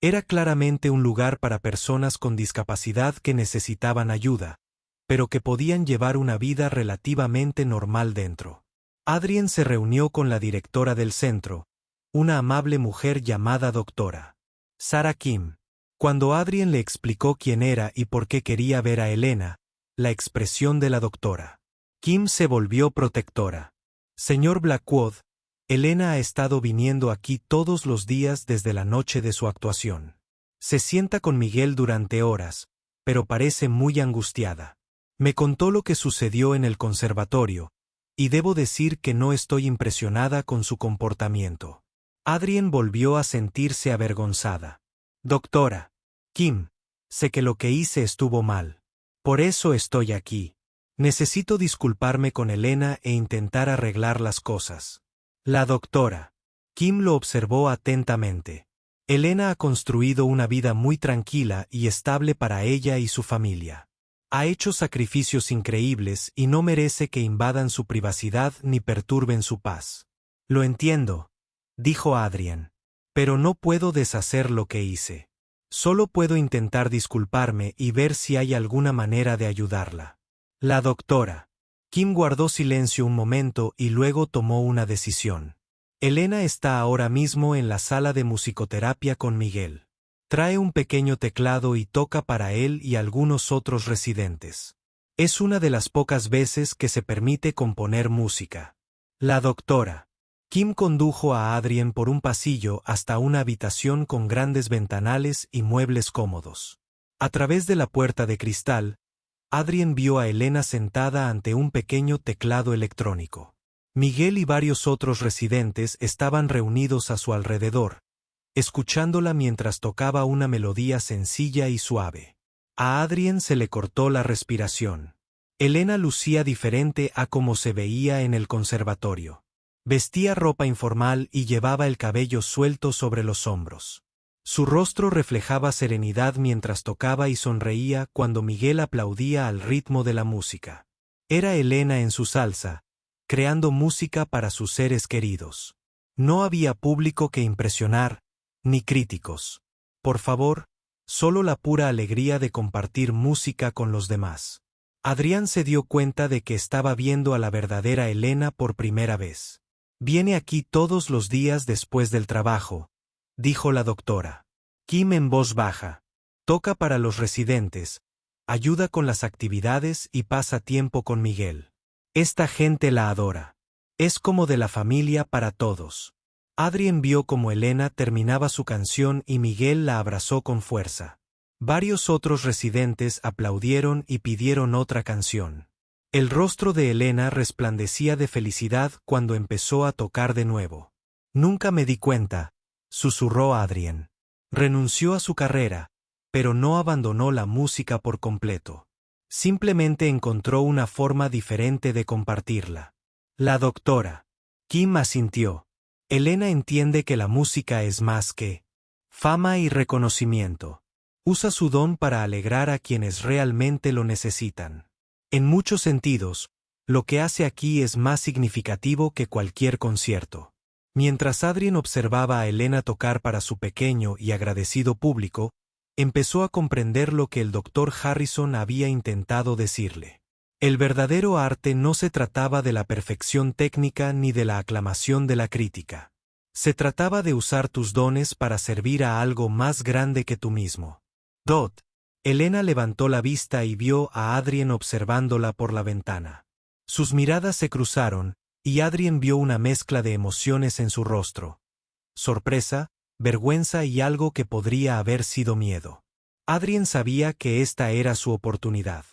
Era claramente un lugar para personas con discapacidad que necesitaban ayuda, pero que podían llevar una vida relativamente normal dentro. Adrien se reunió con la directora del centro, una amable mujer llamada doctora Sarah Kim. Cuando Adrien le explicó quién era y por qué quería ver a Elena, la expresión de la doctora Kim se volvió protectora. Señor Blackwood, Elena ha estado viniendo aquí todos los días desde la noche de su actuación. Se sienta con Miguel durante horas, pero parece muy angustiada. Me contó lo que sucedió en el conservatorio, y debo decir que no estoy impresionada con su comportamiento. Adrien volvió a sentirse avergonzada. Doctora Kim, sé que lo que hice estuvo mal. Por eso estoy aquí. Necesito disculparme con Elena e intentar arreglar las cosas. La doctora Kim lo observó atentamente. Elena ha construido una vida muy tranquila y estable para ella y su familia. Ha hecho sacrificios increíbles y no merece que invadan su privacidad ni perturben su paz. Lo entiendo, dijo Adrien. Pero no puedo deshacer lo que hice. Solo puedo intentar disculparme y ver si hay alguna manera de ayudarla. La doctora Kim guardó silencio un momento y luego tomó una decisión. Elena está ahora mismo en la sala de musicoterapia con Miguel. Trae un pequeño teclado y toca para él y algunos otros residentes. Es una de las pocas veces que se permite componer música. La doctora Kim condujo a Adrien por un pasillo hasta una habitación con grandes ventanales y muebles cómodos. A través de la puerta de cristal, Adrien vio a Elena sentada ante un pequeño teclado electrónico. Miguel y varios otros residentes estaban reunidos a su alrededor, escuchándola mientras tocaba una melodía sencilla y suave. A Adrien se le cortó la respiración. Elena lucía diferente a como se veía en el conservatorio. Vestía ropa informal y llevaba el cabello suelto sobre los hombros. Su rostro reflejaba serenidad mientras tocaba y sonreía cuando Miguel aplaudía al ritmo de la música. Era Elena en su salsa, creando música para sus seres queridos. No había público que impresionar, ni críticos. Por favor, solo la pura alegría de compartir música con los demás. Adrián se dio cuenta de que estaba viendo a la verdadera Elena por primera vez. Viene aquí todos los días después del trabajo, dijo la doctora Kim en voz baja. Toca para los residentes, ayuda con las actividades y pasa tiempo con Miguel. Esta gente la adora. Es como de la familia para todos. Adrien vio cómo Elena terminaba su canción y Miguel la abrazó con fuerza. Varios otros residentes aplaudieron y pidieron otra canción. El rostro de Elena resplandecía de felicidad cuando empezó a tocar de nuevo. Nunca me di cuenta, susurró Adrien. Renunció a su carrera, pero no abandonó la música por completo. Simplemente encontró una forma diferente de compartirla. La doctora Kim asintió. Elena entiende que la música es más que fama y reconocimiento. Usa su don para alegrar a quienes realmente lo necesitan. En muchos sentidos, lo que hace aquí es más significativo que cualquier concierto. Mientras Adrien observaba a Elena tocar para su pequeño y agradecido público, empezó a comprender lo que el Dr. Harrison había intentado decirle. El verdadero arte no se trataba de la perfección técnica ni de la aclamación de la crítica. Se trataba de usar tus dones para servir a algo más grande que tú mismo. Dot. Elena levantó la vista y vio a Adrien observándola por la ventana. Sus miradas se cruzaron, y Adrien vio una mezcla de emociones en su rostro. Sorpresa, vergüenza y algo que podría haber sido miedo. Adrien sabía que esta era su oportunidad.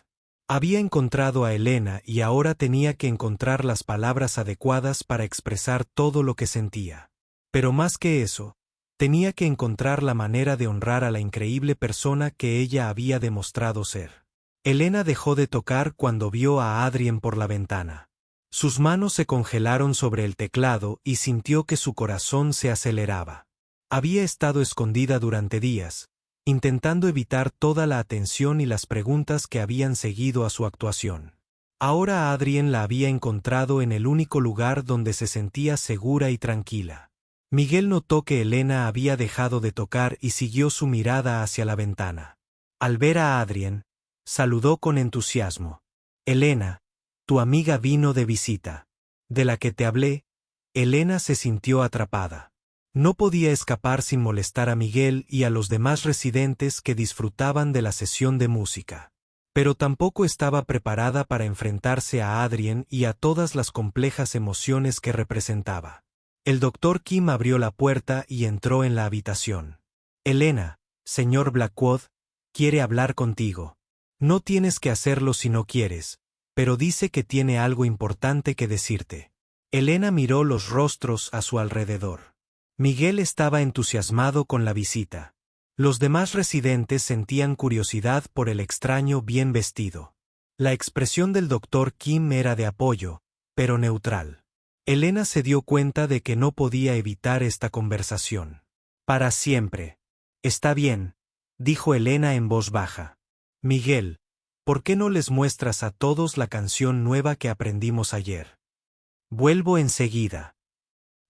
Había encontrado a Elena y ahora tenía que encontrar las palabras adecuadas para expresar todo lo que sentía. Pero más que eso, tenía que encontrar la manera de honrar a la increíble persona que ella había demostrado ser. Elena dejó de tocar cuando vio a Adrien por la ventana. Sus manos se congelaron sobre el teclado y sintió que su corazón se aceleraba. Había estado escondida durante días, intentando evitar toda la atención y las preguntas que habían seguido a su actuación. Ahora Adrien la había encontrado en el único lugar donde se sentía segura y tranquila. Miguel notó que Elena había dejado de tocar y siguió su mirada hacia la ventana. Al ver a Adrien, saludó con entusiasmo. «Elena, tu amiga vino de visita. De la que te hablé». Elena se sintió atrapada. No podía escapar sin molestar a Miguel y a los demás residentes que disfrutaban de la sesión de música. Pero tampoco estaba preparada para enfrentarse a Adrien y a todas las complejas emociones que representaba. El Dr. Kim abrió la puerta y entró en la habitación. «Elena, señor Blackwood, quiere hablar contigo. No tienes que hacerlo si no quieres, pero dice que tiene algo importante que decirte». Elena miró los rostros a su alrededor. Miguel estaba entusiasmado con la visita. Los demás residentes sentían curiosidad por el extraño bien vestido. La expresión del Dr. Kim era de apoyo, pero neutral. Elena se dio cuenta de que no podía evitar esta conversación. «Para siempre». «Está bien», dijo Elena en voz baja. «Miguel, ¿por qué no les muestras a todos la canción nueva que aprendimos ayer?» «Vuelvo enseguida».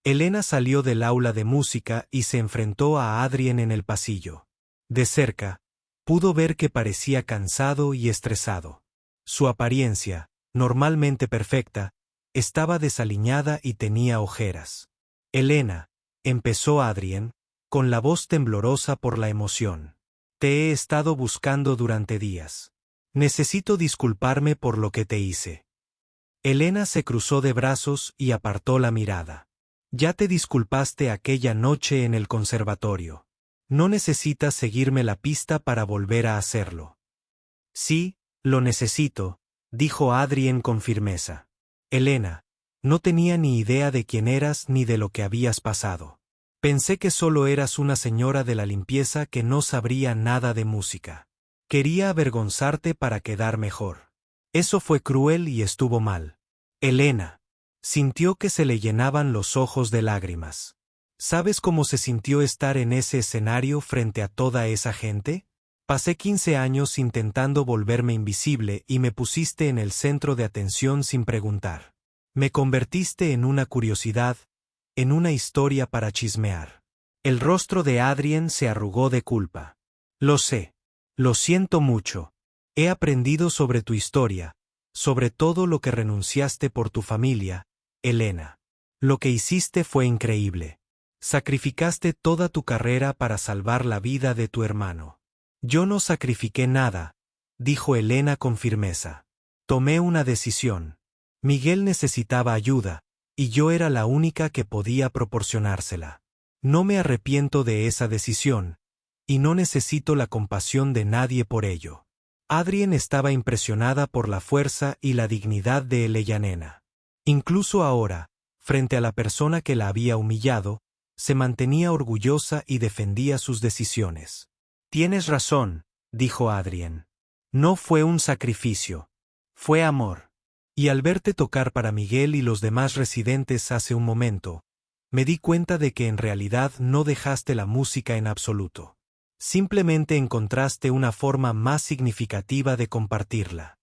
Elena salió del aula de música y se enfrentó a Adrien en el pasillo. De cerca, pudo ver que parecía cansado y estresado. Su apariencia, normalmente perfecta, estaba desaliñada y tenía ojeras. «Elena», empezó Adrien, con la voz temblorosa por la emoción. «Te he estado buscando durante días. Necesito disculparme por lo que te hice». Elena se cruzó de brazos y apartó la mirada. «Ya te disculpaste aquella noche en el conservatorio. No necesitas seguirme la pista para volver a hacerlo». «Sí, lo necesito», dijo Adrien con firmeza. «Elena, no tenía ni idea de quién eras ni de lo que habías pasado. Pensé que solo eras una señora de la limpieza que no sabría nada de música. Quería avergonzarte para quedar mejor. Eso fue cruel y estuvo mal». Elena sintió que se le llenaban los ojos de lágrimas. ¿Sabes cómo se sintió estar en ese escenario frente a toda esa gente? Pasé 15 años intentando volverme invisible y me pusiste en el centro de atención sin preguntar. Me convertiste en una curiosidad, en una historia para chismear. El rostro de Adrien se arrugó de culpa. «Lo sé. Lo siento mucho. He aprendido sobre tu historia, sobre todo lo que renunciaste por tu familia, Elena. Lo que hiciste fue increíble. Sacrificaste toda tu carrera para salvar la vida de tu hermano». «Yo no sacrifiqué nada», dijo Elena con firmeza. «Tomé una decisión. Miguel necesitaba ayuda, y yo era la única que podía proporcionársela. No me arrepiento de esa decisión, y no necesito la compasión de nadie por ello». Adrien estaba impresionada por la fuerza y la dignidad de Elena. Incluso ahora, frente a la persona que la había humillado, se mantenía orgullosa y defendía sus decisiones. «Tienes razón», dijo Adrien. «No fue un sacrificio. Fue amor. Y al verte tocar para Miguel y los demás residentes hace un momento, me di cuenta de que en realidad no dejaste la música en absoluto. Simplemente encontraste una forma más significativa de compartirla».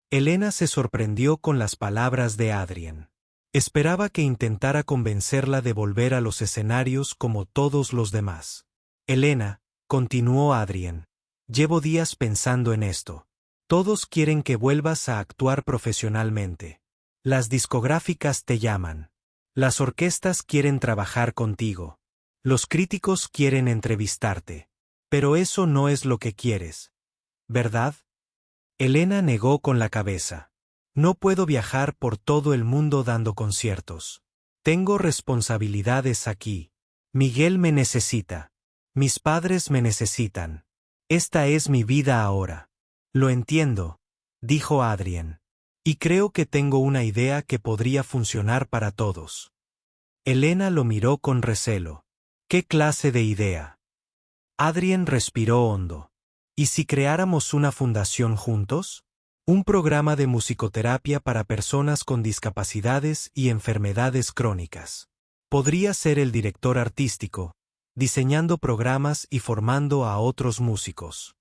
Elena se sorprendió con las palabras de Adrien. Esperaba que intentara convencerla de volver a los escenarios como todos los demás. «Elena», continuó Adrien, «llevo días pensando en esto. Todos quieren que vuelvas a actuar profesionalmente. Las discográficas te llaman. Las orquestas quieren trabajar contigo. Los críticos quieren entrevistarte. Pero eso no es lo que quieres, ¿verdad? Elena negó con la cabeza. No puedo viajar por todo el mundo dando conciertos. Tengo responsabilidades aquí. Miguel me necesita. Mis padres me necesitan. Esta es mi vida ahora. Lo entiendo, dijo Adrien. Y creo que tengo una idea que podría funcionar para todos. Elena lo miró con recelo. ¿Qué clase de idea? Adrien respiró hondo. ¿Y si creáramos una fundación juntos? Un programa de musicoterapia para personas con discapacidades y enfermedades crónicas. Podría ser el director artístico, diseñando programas y formando a otros músicos.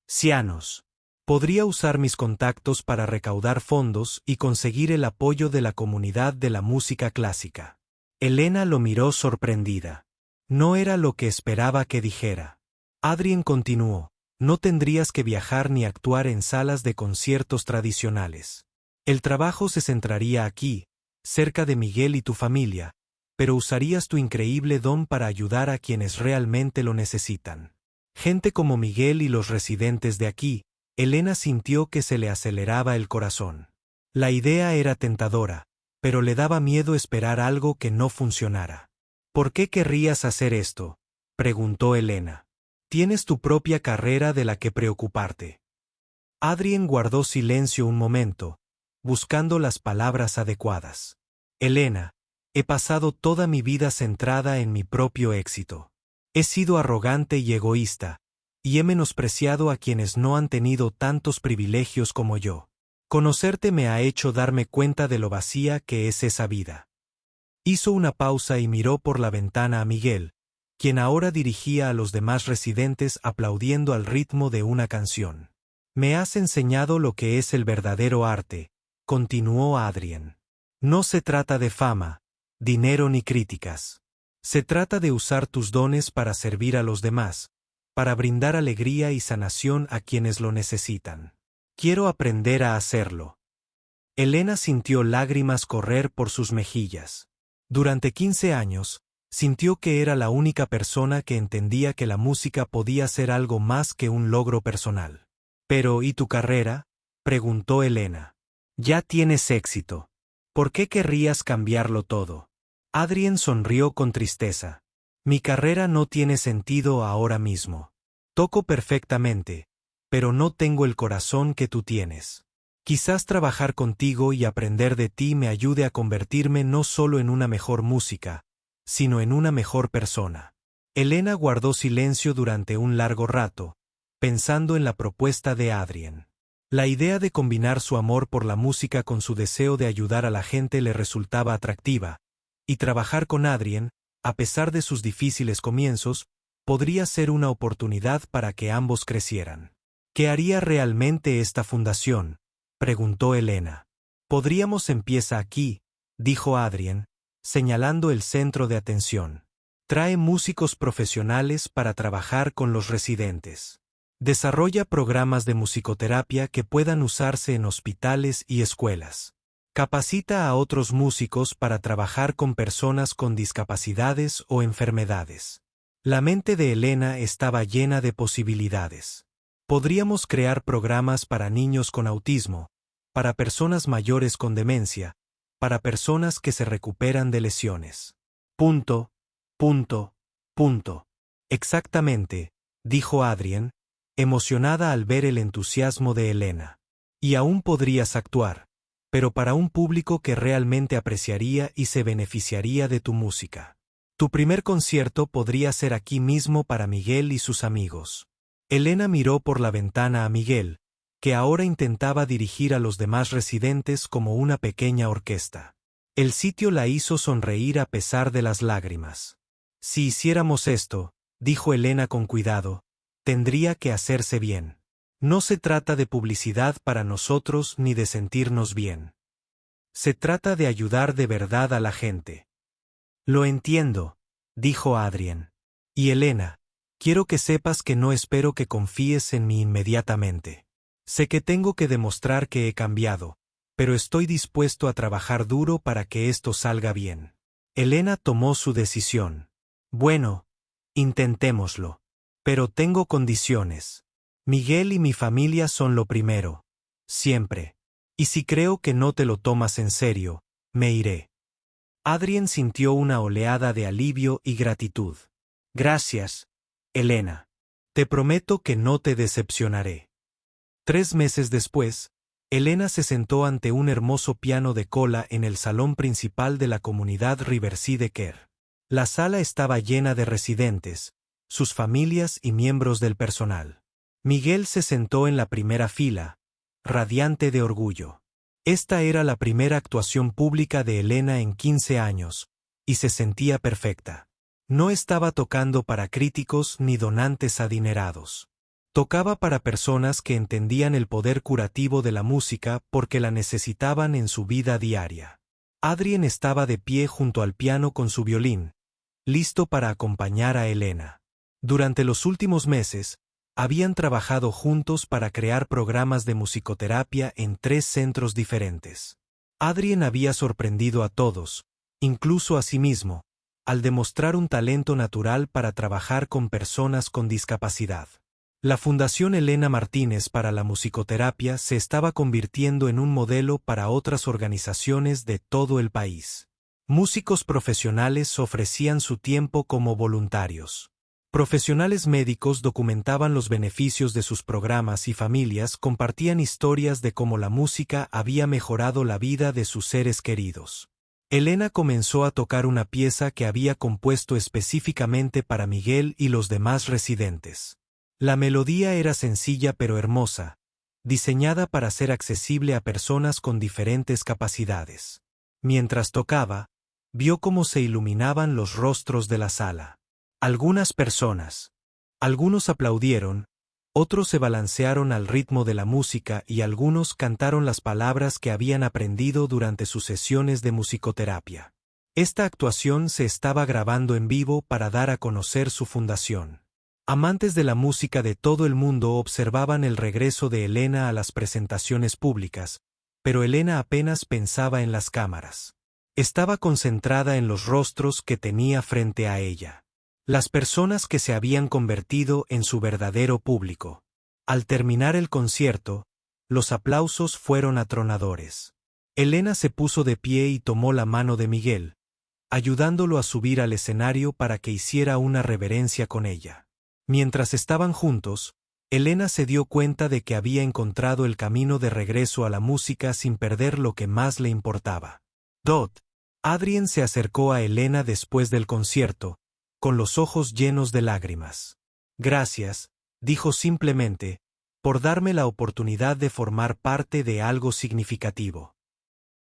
Cianos. Podría usar mis contactos para recaudar fondos y conseguir el apoyo de la comunidad de la música clásica. Elena lo miró sorprendida. No era lo que esperaba que dijera. Adrien continuó. No tendrías que viajar ni actuar en salas de conciertos tradicionales. El trabajo se centraría aquí, cerca de Miguel y tu familia, pero usarías tu increíble don para ayudar a quienes realmente lo necesitan. Gente como Miguel y los residentes de aquí. Elena sintió que se le aceleraba el corazón. La idea era tentadora, pero le daba miedo esperar algo que no funcionara. ¿Por qué querrías hacer esto?, preguntó Elena. Tienes tu propia carrera de la que preocuparte. Adrien guardó silencio un momento, buscando las palabras adecuadas. Elena, he pasado toda mi vida centrada en mi propio éxito. He sido arrogante y egoísta, y he menospreciado a quienes no han tenido tantos privilegios como yo. Conocerte me ha hecho darme cuenta de lo vacía que es esa vida. Hizo una pausa y miró por la ventana a Miguel, quien ahora dirigía a los demás residentes aplaudiendo al ritmo de una canción. Me has enseñado lo que es el verdadero arte, continuó Adrien. No se trata de fama, dinero ni críticas. Se trata de usar tus dones para servir a los demás, para brindar alegría y sanación a quienes lo necesitan. Quiero aprender a hacerlo. Elena sintió lágrimas correr por sus mejillas. Durante 15 años, sintió que era la única persona que entendía que la música podía ser algo más que un logro personal. Pero, ¿y tu carrera?, preguntó Elena. Ya tienes éxito. ¿Por qué querrías cambiarlo todo? Adrien sonrió con tristeza. Mi carrera no tiene sentido ahora mismo. Toco perfectamente, pero no tengo el corazón que tú tienes. Quizás trabajar contigo y aprender de ti me ayude a convertirme no solo en una mejor música, sino en una mejor persona. Elena guardó silencio durante un largo rato, pensando en la propuesta de Adrien. La idea de combinar su amor por la música con su deseo de ayudar a la gente le resultaba atractiva, y trabajar con Adrien, a pesar de sus difíciles comienzos, podría ser una oportunidad para que ambos crecieran. ¿Qué haría realmente esta fundación?, preguntó Elena. Podríamos empezar aquí, dijo Adrien, señalando el centro de atención. Trae músicos profesionales para trabajar con los residentes. Desarrolla programas de musicoterapia que puedan usarse en hospitales y escuelas. Capacita a otros músicos para trabajar con personas con discapacidades o enfermedades. La mente de Elena estaba llena de posibilidades. Podríamos crear programas para niños con autismo, para personas mayores con demencia, para personas que se recuperan de lesiones. Punto. Exactamente, dijo Adrien, emocionada al ver el entusiasmo de Elena. Y aún podrías actuar, pero para un público que realmente apreciaría y se beneficiaría de tu música. Tu primer concierto podría ser aquí mismo para Miguel y sus amigos. Elena miró por la ventana a Miguel, que ahora intentaba dirigir a los demás residentes como una pequeña orquesta. El sitio la hizo sonreír a pesar de las lágrimas. Si hiciéramos esto, dijo Elena con cuidado, tendría que hacerse bien. No se trata de publicidad para nosotros ni de sentirnos bien. Se trata de ayudar de verdad a la gente. Lo entiendo, dijo Adrien. Y Elena, quiero que sepas que no espero que confíes en mí inmediatamente. Sé que tengo que demostrar que he cambiado, pero estoy dispuesto a trabajar duro para que esto salga bien. Elena tomó su decisión. Bueno, intentémoslo. Pero tengo condiciones. Miguel y mi familia son lo primero. Siempre. Y si creo que no te lo tomas en serio, me iré. Adrien sintió una oleada de alivio y gratitud. Gracias, Elena. Te prometo que no te decepcionaré. 3 meses después, Elena se sentó ante un hermoso piano de cola en el salón principal de la comunidad Riverside Care. La sala estaba llena de residentes, sus familias y miembros del personal. Miguel se sentó en la primera fila, radiante de orgullo. Esta era la primera actuación pública de Elena en 15 años, y se sentía perfecta. No estaba tocando para críticos ni donantes adinerados. Tocaba para personas que entendían el poder curativo de la música porque la necesitaban en su vida diaria. Adrien estaba de pie junto al piano con su violín, listo para acompañar a Elena. Durante los últimos meses, habían trabajado juntos para crear programas de musicoterapia en 3 centros diferentes. Adrien había sorprendido a todos, incluso a sí mismo, al demostrar un talento natural para trabajar con personas con discapacidad. La Fundación Elena Martínez para la musicoterapia se estaba convirtiendo en un modelo para otras organizaciones de todo el país. Músicos profesionales ofrecían su tiempo como voluntarios. Profesionales médicos documentaban los beneficios de sus programas y familias compartían historias de cómo la música había mejorado la vida de sus seres queridos. Elena comenzó a tocar una pieza que había compuesto específicamente para Miguel y los demás residentes. La melodía era sencilla pero hermosa, diseñada para ser accesible a personas con diferentes capacidades. Mientras tocaba, vio cómo se iluminaban los rostros de la sala. Algunas algunos aplaudieron, otros se balancearon al ritmo de la música y algunos cantaron las palabras que habían aprendido durante sus sesiones de musicoterapia. Esta actuación se estaba grabando en vivo para dar a conocer su fundación. Amantes de la música de todo el mundo observaban el regreso de Elena a las presentaciones públicas, pero Elena apenas pensaba en las cámaras. Estaba concentrada en los rostros que tenía frente a ella. Las personas que se habían convertido en su verdadero público. Al terminar el concierto, los aplausos fueron atronadores. Elena se puso de pie y tomó la mano de Miguel, ayudándolo a subir al escenario para que hiciera una reverencia con ella. Mientras estaban juntos, Elena se dio cuenta de que había encontrado el camino de regreso a la música sin perder lo que más le importaba. Adrien se acercó a Elena después del concierto, con los ojos llenos de lágrimas. Gracias, dijo simplemente, por darme la oportunidad de formar parte de algo significativo.